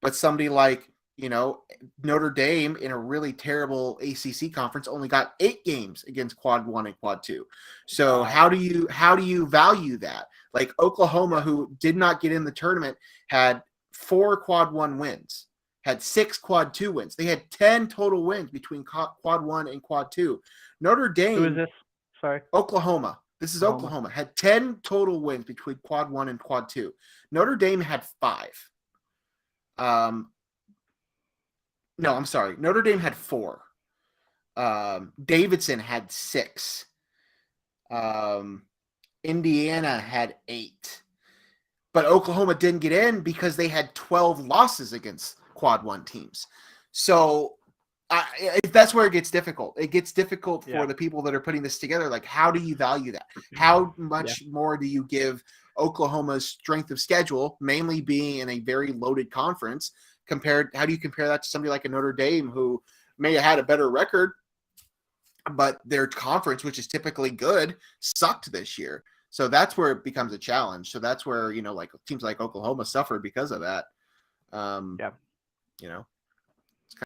But somebody like, Notre Dame in a really terrible ACC conference only got 8 games against Quad 1 and Quad 2. So wow. how do you value that? Like Oklahoma, who did not get in the tournament, had 4 Quad 1 wins, had 6 Quad 2 wins. They had 10 total wins between Quad 1 and Quad 2. Notre Dame. Who is this? Sorry. Oklahoma. This is Oklahoma. Had 10 total wins between Quad 1 and Quad 2. Notre Dame had 5. No, I'm sorry. Notre Dame had 4. Davidson had 6. Indiana had 8. But Oklahoma didn't get in because they had 12 losses against Quad 1 teams. So that's where it gets difficult. It gets difficult for the people that are putting this together. Like, how do you value that? How much more do you give Oklahoma's strength of schedule, mainly being in a very loaded conference, how do you compare that to somebody like a Notre Dame who may have had a better record, but their conference, which is typically good, sucked this year. So that's where it becomes a challenge. So that's where, like teams like Oklahoma suffered because of that. It's kind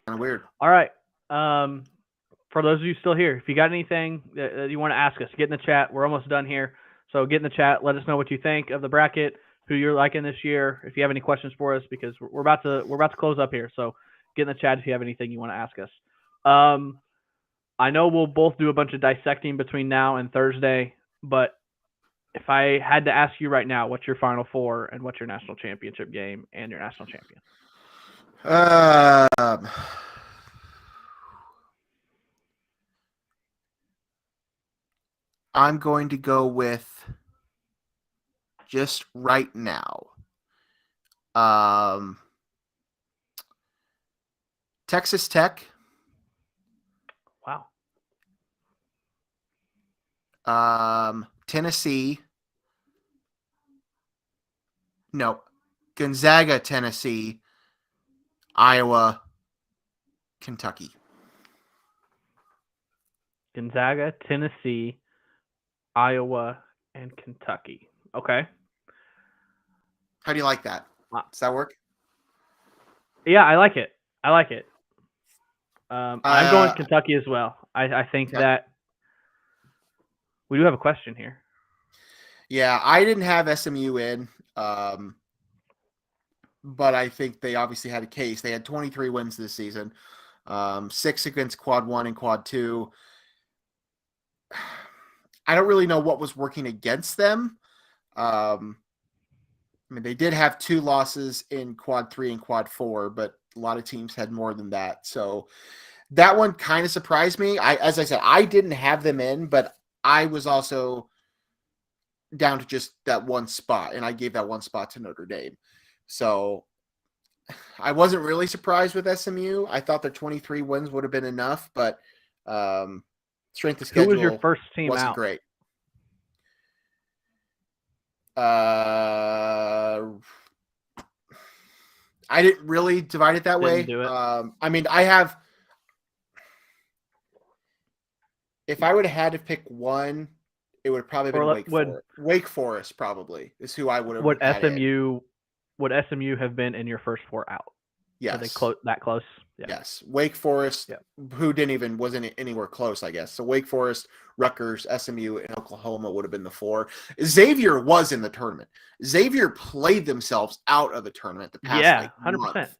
of weird. All right. For those of you still here, if you got anything that you want to ask us, get in the chat. We're almost done here. So get in the chat. Let us know what you think of the bracket, who you're liking this year. If you have any questions for us, because we're about to close up here. So get in the chat if you have anything you want to ask us. I know we'll both do a bunch of dissecting between now and Thursday, but if I had to ask you right now, what's your Final Four and what's your national championship game and your national champion? I'm going to go with just right now. Texas Tech. Wow. Tennessee. No. Gonzaga, Tennessee. Iowa, Kentucky. Gonzaga, Tennessee, Iowa, and Kentucky. Okay. How do you like that? Does that work? Yeah, I like it. I'm going Kentucky as well. I think that we do have a question here. Yeah, I didn't have SMU in, but I think they obviously had a case. They had 23 wins this season, 6 against Quad 1 and Quad 2. I don't really know what was working against them. They did have 2 losses in Quad 3 and Quad 4, but a lot of teams had more than that. So that one kind of surprised me. As I said, I didn't have them in, but I was also down to just that one spot, and I gave that one spot to Notre Dame. So I wasn't really surprised with SMU. I thought their 23 wins would have been enough, but strength of schedule Who was your first team wasn't out? great. I didn't really divide it that way. Do it. I mean, I have. If I would have had to pick one, it would have probably been Wake Forest. Wake Forest probably is who I would have. Would SMU have been in your first 4 out? Yes. Are they that close? Yeah. Yes. Wake Forest, who wasn't anywhere close, I guess. So Wake Forest, Rutgers, SMU, and Oklahoma would have been the 4. Xavier was in the tournament. Xavier played themselves out of the tournament the past 100%. Month.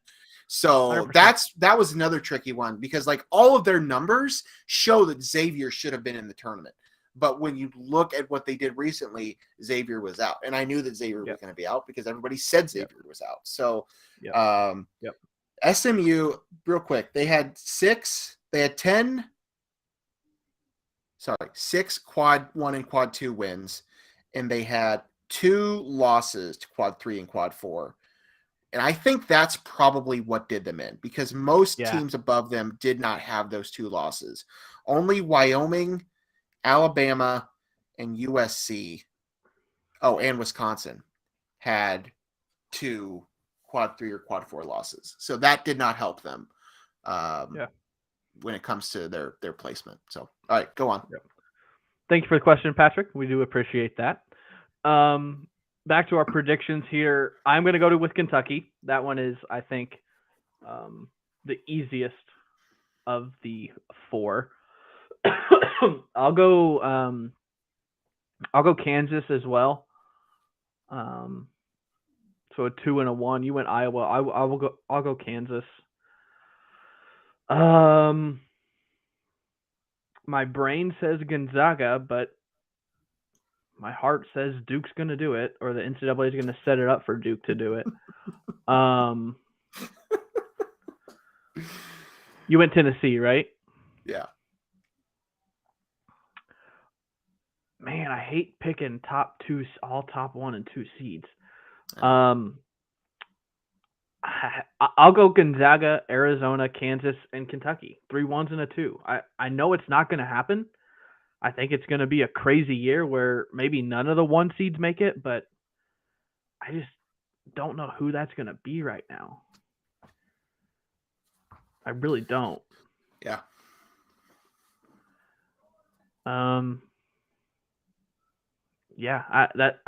So 100%. That was another tricky one because like all of their numbers show that Xavier should have been in the tournament. But when you look at what they did recently, Xavier was out. And I knew that Xavier was going to be out because everybody said Xavier was out. So SMU, real quick, they had 6 quad 1 and quad 2 wins, and they had 2 losses to quad 3 and quad 4. And I think that's probably what did them in because most teams above them did not have those 2 losses. Only Wyoming, Alabama, and USC, and Wisconsin had 2 quad 3 or quad 4 losses. So that did not help them when it comes to their placement. So, all right, go on. Yep. Thank you for the question, Patrick. We do appreciate that. Back to our predictions here. I'm going to go with Kentucky. That one is, I think, the easiest of the 4. I'll go Kansas as well. So a 2 and a 1. You went Iowa. I'll go Kansas. My brain says Gonzaga, but my heart says Duke's going to do it, or the NCAA is going to set it up for Duke to do it. You went Tennessee, right? Yeah. Man, I hate picking all top 1 and 2 seeds. I'll go Gonzaga, Arizona, Kansas, and Kentucky. 3 1s and a 2. I know it's not going to happen. I think it's going to be a crazy year where maybe none of the 1 seeds make it, but I just don't know who that's going to be right now. I really don't. Yeah. I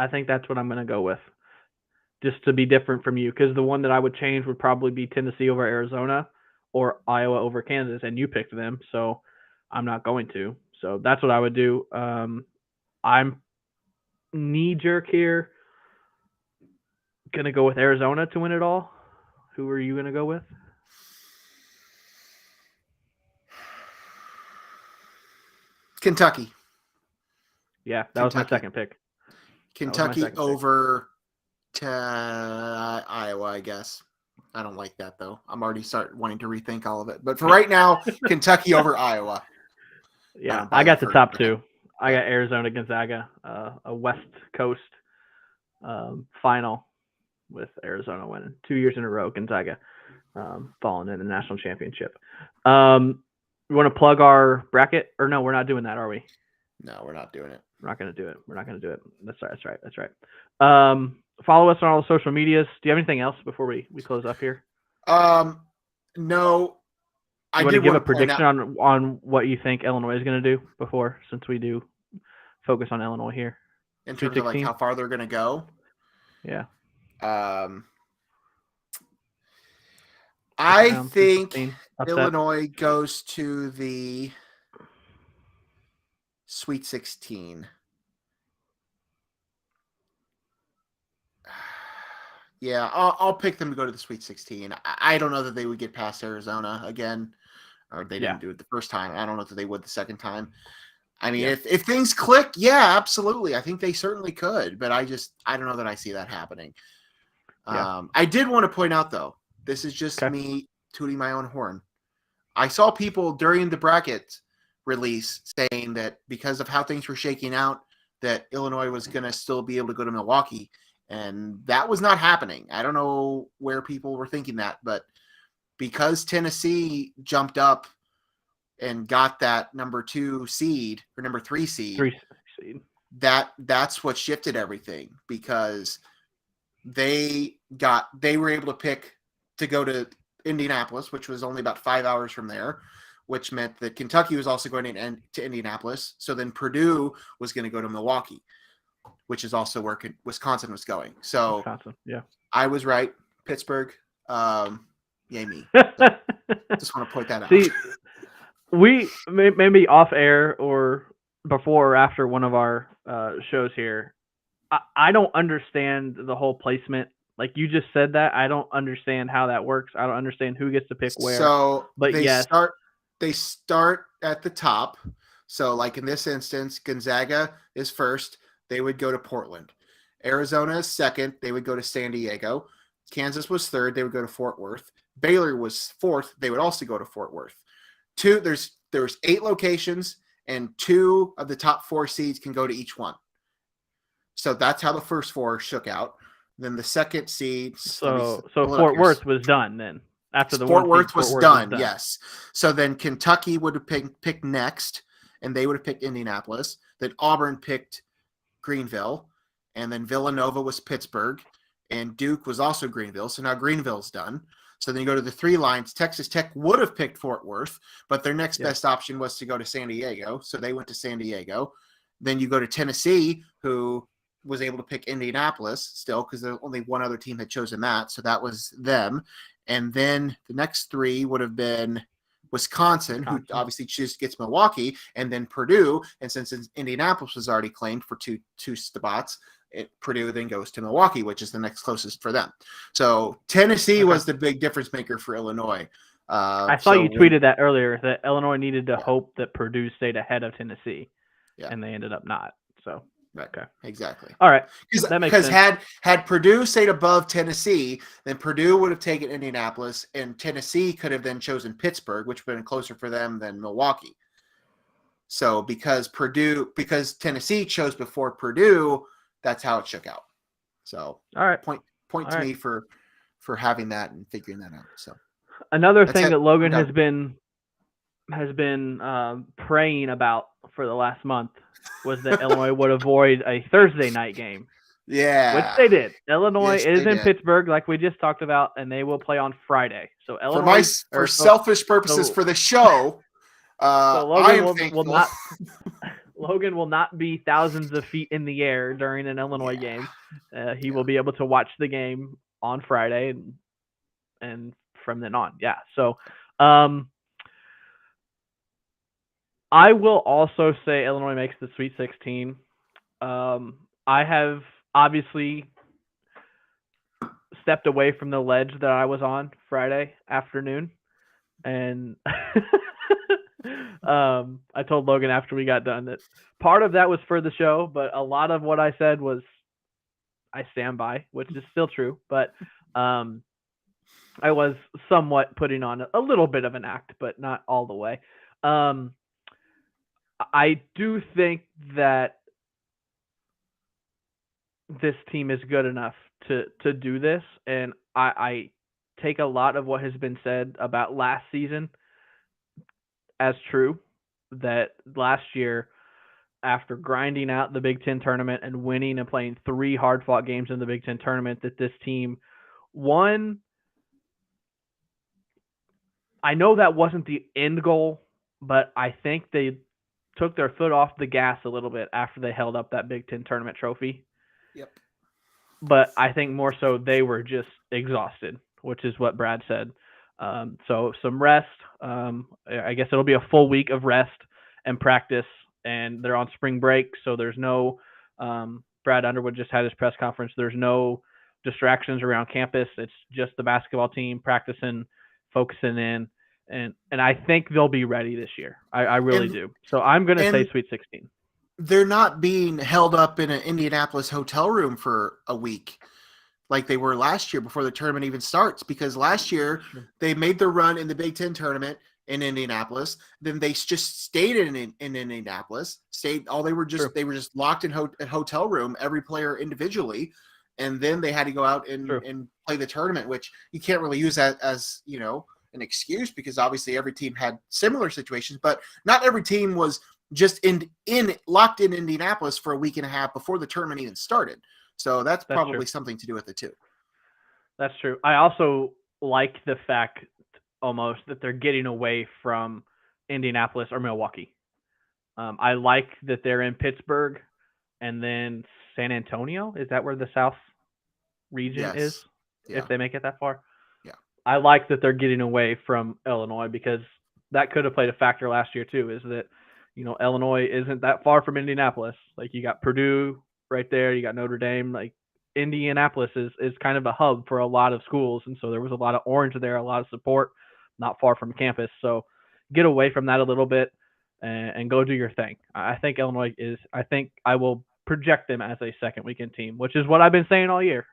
think that's what I'm going to go with. Just to be different from you, because the one that I would change would probably be Tennessee over Arizona or Iowa over Kansas, and you picked them, so I'm not going to. So that's what I would do. I'm knee-jerk here. Going to go with Arizona to win it all. Who are you going to go with? Kentucky. Yeah, that was my second pick. Kentucky over to Iowa, I guess. I don't like that, though. I'm already wanting to rethink all of it. But for right now, Kentucky over Iowa. Yeah, I got the top 2. I got Arizona, Gonzaga, a West Coast final with Arizona winning 2 years in a row. Gonzaga falling in the national championship. You want to plug our bracket? Or no, we're not doing that, are we? No, we're not doing it. We're not going to do it. That's right. Follow us on all the social medias. Do you have anything else before we close up here? No. I want to give a prediction on what you think Illinois is going to do since we do focus on Illinois here. In terms of like how far they're going to go? Yeah. I think Illinois goes to the Sweet 16. Yeah, I'll pick them to go to the Sweet 16. I don't know that they would get past Arizona again, or they didn't do it the first time. I don't know that they would the second time. I mean, if things click, yeah, absolutely. I think they certainly could, but I don't know that I see that happening. Yeah. I did want to point out, though, this is just me tooting my own horn. I saw people during the bracket release saying that because of how things were shaking out, that Illinois was going to still be able to go to Milwaukee. And that was not happening. I don't know where people were thinking that, but because Tennessee jumped up and got that number 2 seed or number 3 seed, that's what shifted everything, because they were able to pick to go to Indianapolis, which was only about 5 hours from there, which meant that Kentucky was also going to Indianapolis. So then Purdue was going to go to Milwaukee, which is also where Wisconsin was going. So Wisconsin, yeah, I was right. Pittsburgh, yay me. Just want to point that out. See, we maybe off air or before or after one of our shows here, I don't understand the whole placement. Like you just said that, I don't understand how that works. I don't understand who gets to pick where. So but they start at the top. So like in this instance, Gonzaga is first. They would go to Portland. Arizona is second. They would go to San Diego. Kansas was third. They would go to Fort Worth. Baylor was fourth. They would also go to Fort Worth. There's 8 locations, and 2 of the top 4 seeds can go to each one. So that's how the first 4 shook out. Then the second seed. So Fort Worth was done then. After the Fort Worth was done, yes. So then Kentucky would have picked next, and they would have picked Indianapolis. Then Auburn picked Greenville, and then Villanova was Pittsburgh, and Duke was also Greenville. So now Greenville's done. So then you go to the 3 lines. Texas Tech would have picked Fort Worth, but their next best option was to go to San Diego. So they went to San Diego. Then you go to Tennessee, who was able to pick Indianapolis still, because only one other team had chosen that. So that was them. And then the next 3 would have been Wisconsin, who obviously gets Milwaukee, and then Purdue. And since Indianapolis was already claimed for two spots, Purdue then goes to Milwaukee, which is the next closest for them. So Tennessee was the big difference maker for Illinois. I saw you tweeted that earlier, that Illinois needed to hope that Purdue stayed ahead of Tennessee, and they ended up not. So right, okay, exactly. All right, that makes sense. Because had Purdue stayed above Tennessee, then Purdue would have taken Indianapolis, and Tennessee could have then chosen Pittsburgh, which would have been closer for them than Milwaukee. So because Tennessee chose before Purdue, that's how it shook out. So all right, point to me for having that and figuring that out. So another thing that Logan has been praying about for the last month was that Illinois would avoid a Thursday night game. Yeah, which they did. Illinois is in Pittsburgh, like we just talked about, and they will play on Friday. So Illinois, for selfish purposes for the show, so Logan will not. Logan will not be thousands of feet in the air during an Illinois game. He will be able to watch the game on Friday and from then on. Yeah. So I will also say Illinois makes the Sweet 16. I have obviously stepped away from the ledge that I was on Friday afternoon. And I told Logan after we got done that part of that was for the show, but a lot of what I said was I stand by, which is still true. But I was somewhat putting on a little bit of an act, but not all the way. I do think that this team is good enough to do this, and I take a lot of what has been said about last season as true, that last year, after grinding out the Big Ten tournament and winning and playing 3 hard-fought games in the Big Ten tournament, that this team won. I know that wasn't the end goal, but I think they took their foot off the gas a little bit after they held up that Big Ten tournament trophy. Yep. But I think more so they were just exhausted, which is what Brad said. So some rest. I guess it'll be a full week of rest and practice, and they're on spring break, so there's no Brad Underwood just had his press conference. There's no distractions around campus. It's just the basketball team practicing, focusing in, and I think they'll be ready this year. I really do. So I'm going to say Sweet 16. They're not being held up in an Indianapolis hotel room for a week like they were last year before the tournament even starts, because last year they made their run in the Big Ten tournament in Indianapolis. Then they just stayed in Indianapolis. They were just locked in a hotel room, every player individually, and then they had to go out and play the tournament, which you can't really use that as an excuse, because obviously every team had similar situations, but not every team was just locked in Indianapolis for a week and a half before the tournament even started. So that's probably true. something to do with it too. That's true. I also like the fact almost that they're getting away from Indianapolis or Milwaukee. I like that they're in Pittsburgh and then San Antonio. Is that where the South region is? Yeah. If they make it that far? Yeah. I like that they're getting away from Illinois, because that could have played a factor last year too, is that, Illinois isn't that far from Indianapolis. Like, you got Purdue right there. You got Notre Dame. Like, Indianapolis is kind of a hub for a lot of schools. And so there was a lot of orange there, a lot of support, not far from campus. So get away from that a little bit and go do your thing. I think Illinois I think I will project them as a second weekend team, which is what I've been saying all year.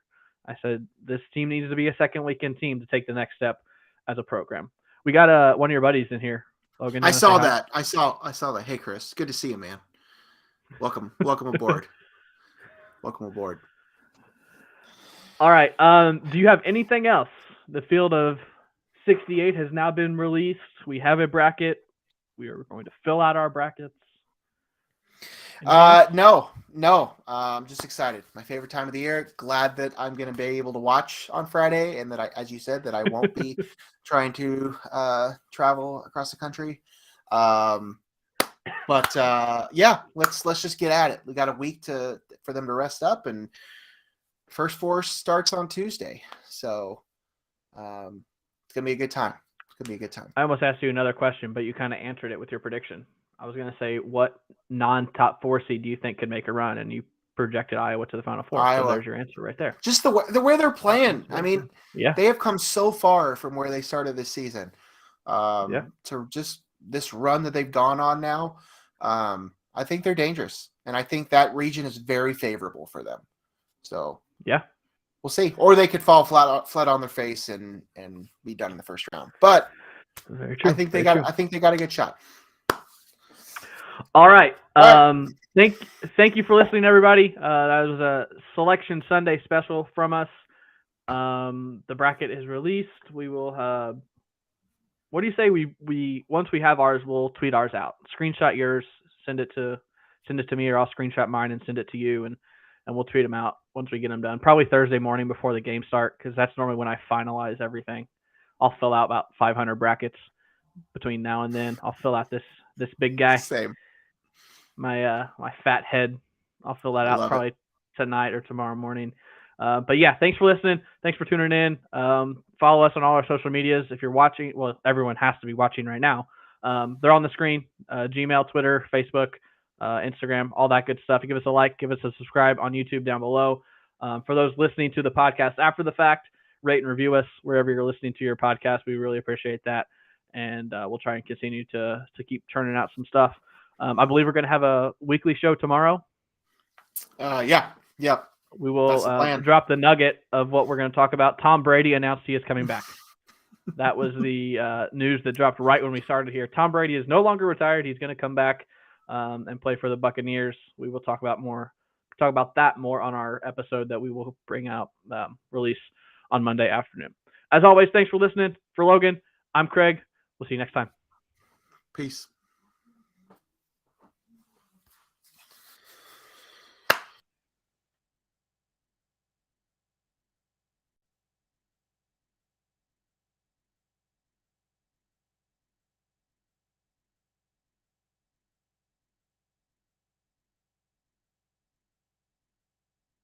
I said this team needs to be a second weekend team to take the next step as a program. We got one of your buddies in here, Logan. I saw that. I saw that. Hey, Chris, good to see you, man. Welcome aboard. Welcome aboard. All right. Do you have anything else? The field of 68 has now been released. We have a bracket. We are going to fill out our brackets. No. I'm just excited. My favorite time of the year. Glad that I'm going to be able to watch on Friday, and that as you said, that I won't be trying to travel across the country. But let's just get at it. We got a week for them to rest up, and first four starts on Tuesday. So it's gonna be a good time. I almost asked you another question, but you kind of answered it with your prediction. I was going to say, what non-top 4 seed do you think could make a run? And you projected Iowa to the Final Four. So there's your answer right there. Just the way they're playing. I mean, they have come so far from where they started this season. To just this run that they've gone on now. I think they're dangerous. And I think that region is very favorable for them. So we'll see. Or they could fall flat on their face and be done in the first round. But I think they got a good shot. All right. Thank you for listening, everybody. That was a Selection Sunday special from us. The bracket is released. We will. What do you say? We once we have ours, we'll tweet ours out. Screenshot yours. Send it to me, or I'll screenshot mine and send it to you, and we'll tweet them out once we get them done. Probably Thursday morning before the game start, because that's normally when I finalize everything. I'll fill out about 500 brackets between now and then. I'll fill out this big guy. Same. My fat head. I'll fill that out probably tonight or tomorrow morning. But yeah, thanks for listening. Thanks for tuning in. Follow us on all our social medias. If you're watching, well, everyone has to be watching right now. They're on the screen. Gmail, Twitter, Facebook, Instagram, all that good stuff. Give us a like, give us a subscribe on YouTube down below. For those listening to the podcast after the fact, rate and review us wherever you're listening to your podcast. We really appreciate that. And we'll try and continue to keep churning out some stuff. I believe we're going to have a weekly show tomorrow. Yeah. We will drop the nugget of what we're going to talk about. Tom Brady announced he is coming back. That was the news that dropped right when we started here. Tom Brady is no longer retired. He's going to come back and play for the Buccaneers. We will talk about that more on our episode that we will bring out, release on Monday afternoon. As always, thanks for listening. For Logan, I'm Craig. We'll see you next time. Peace.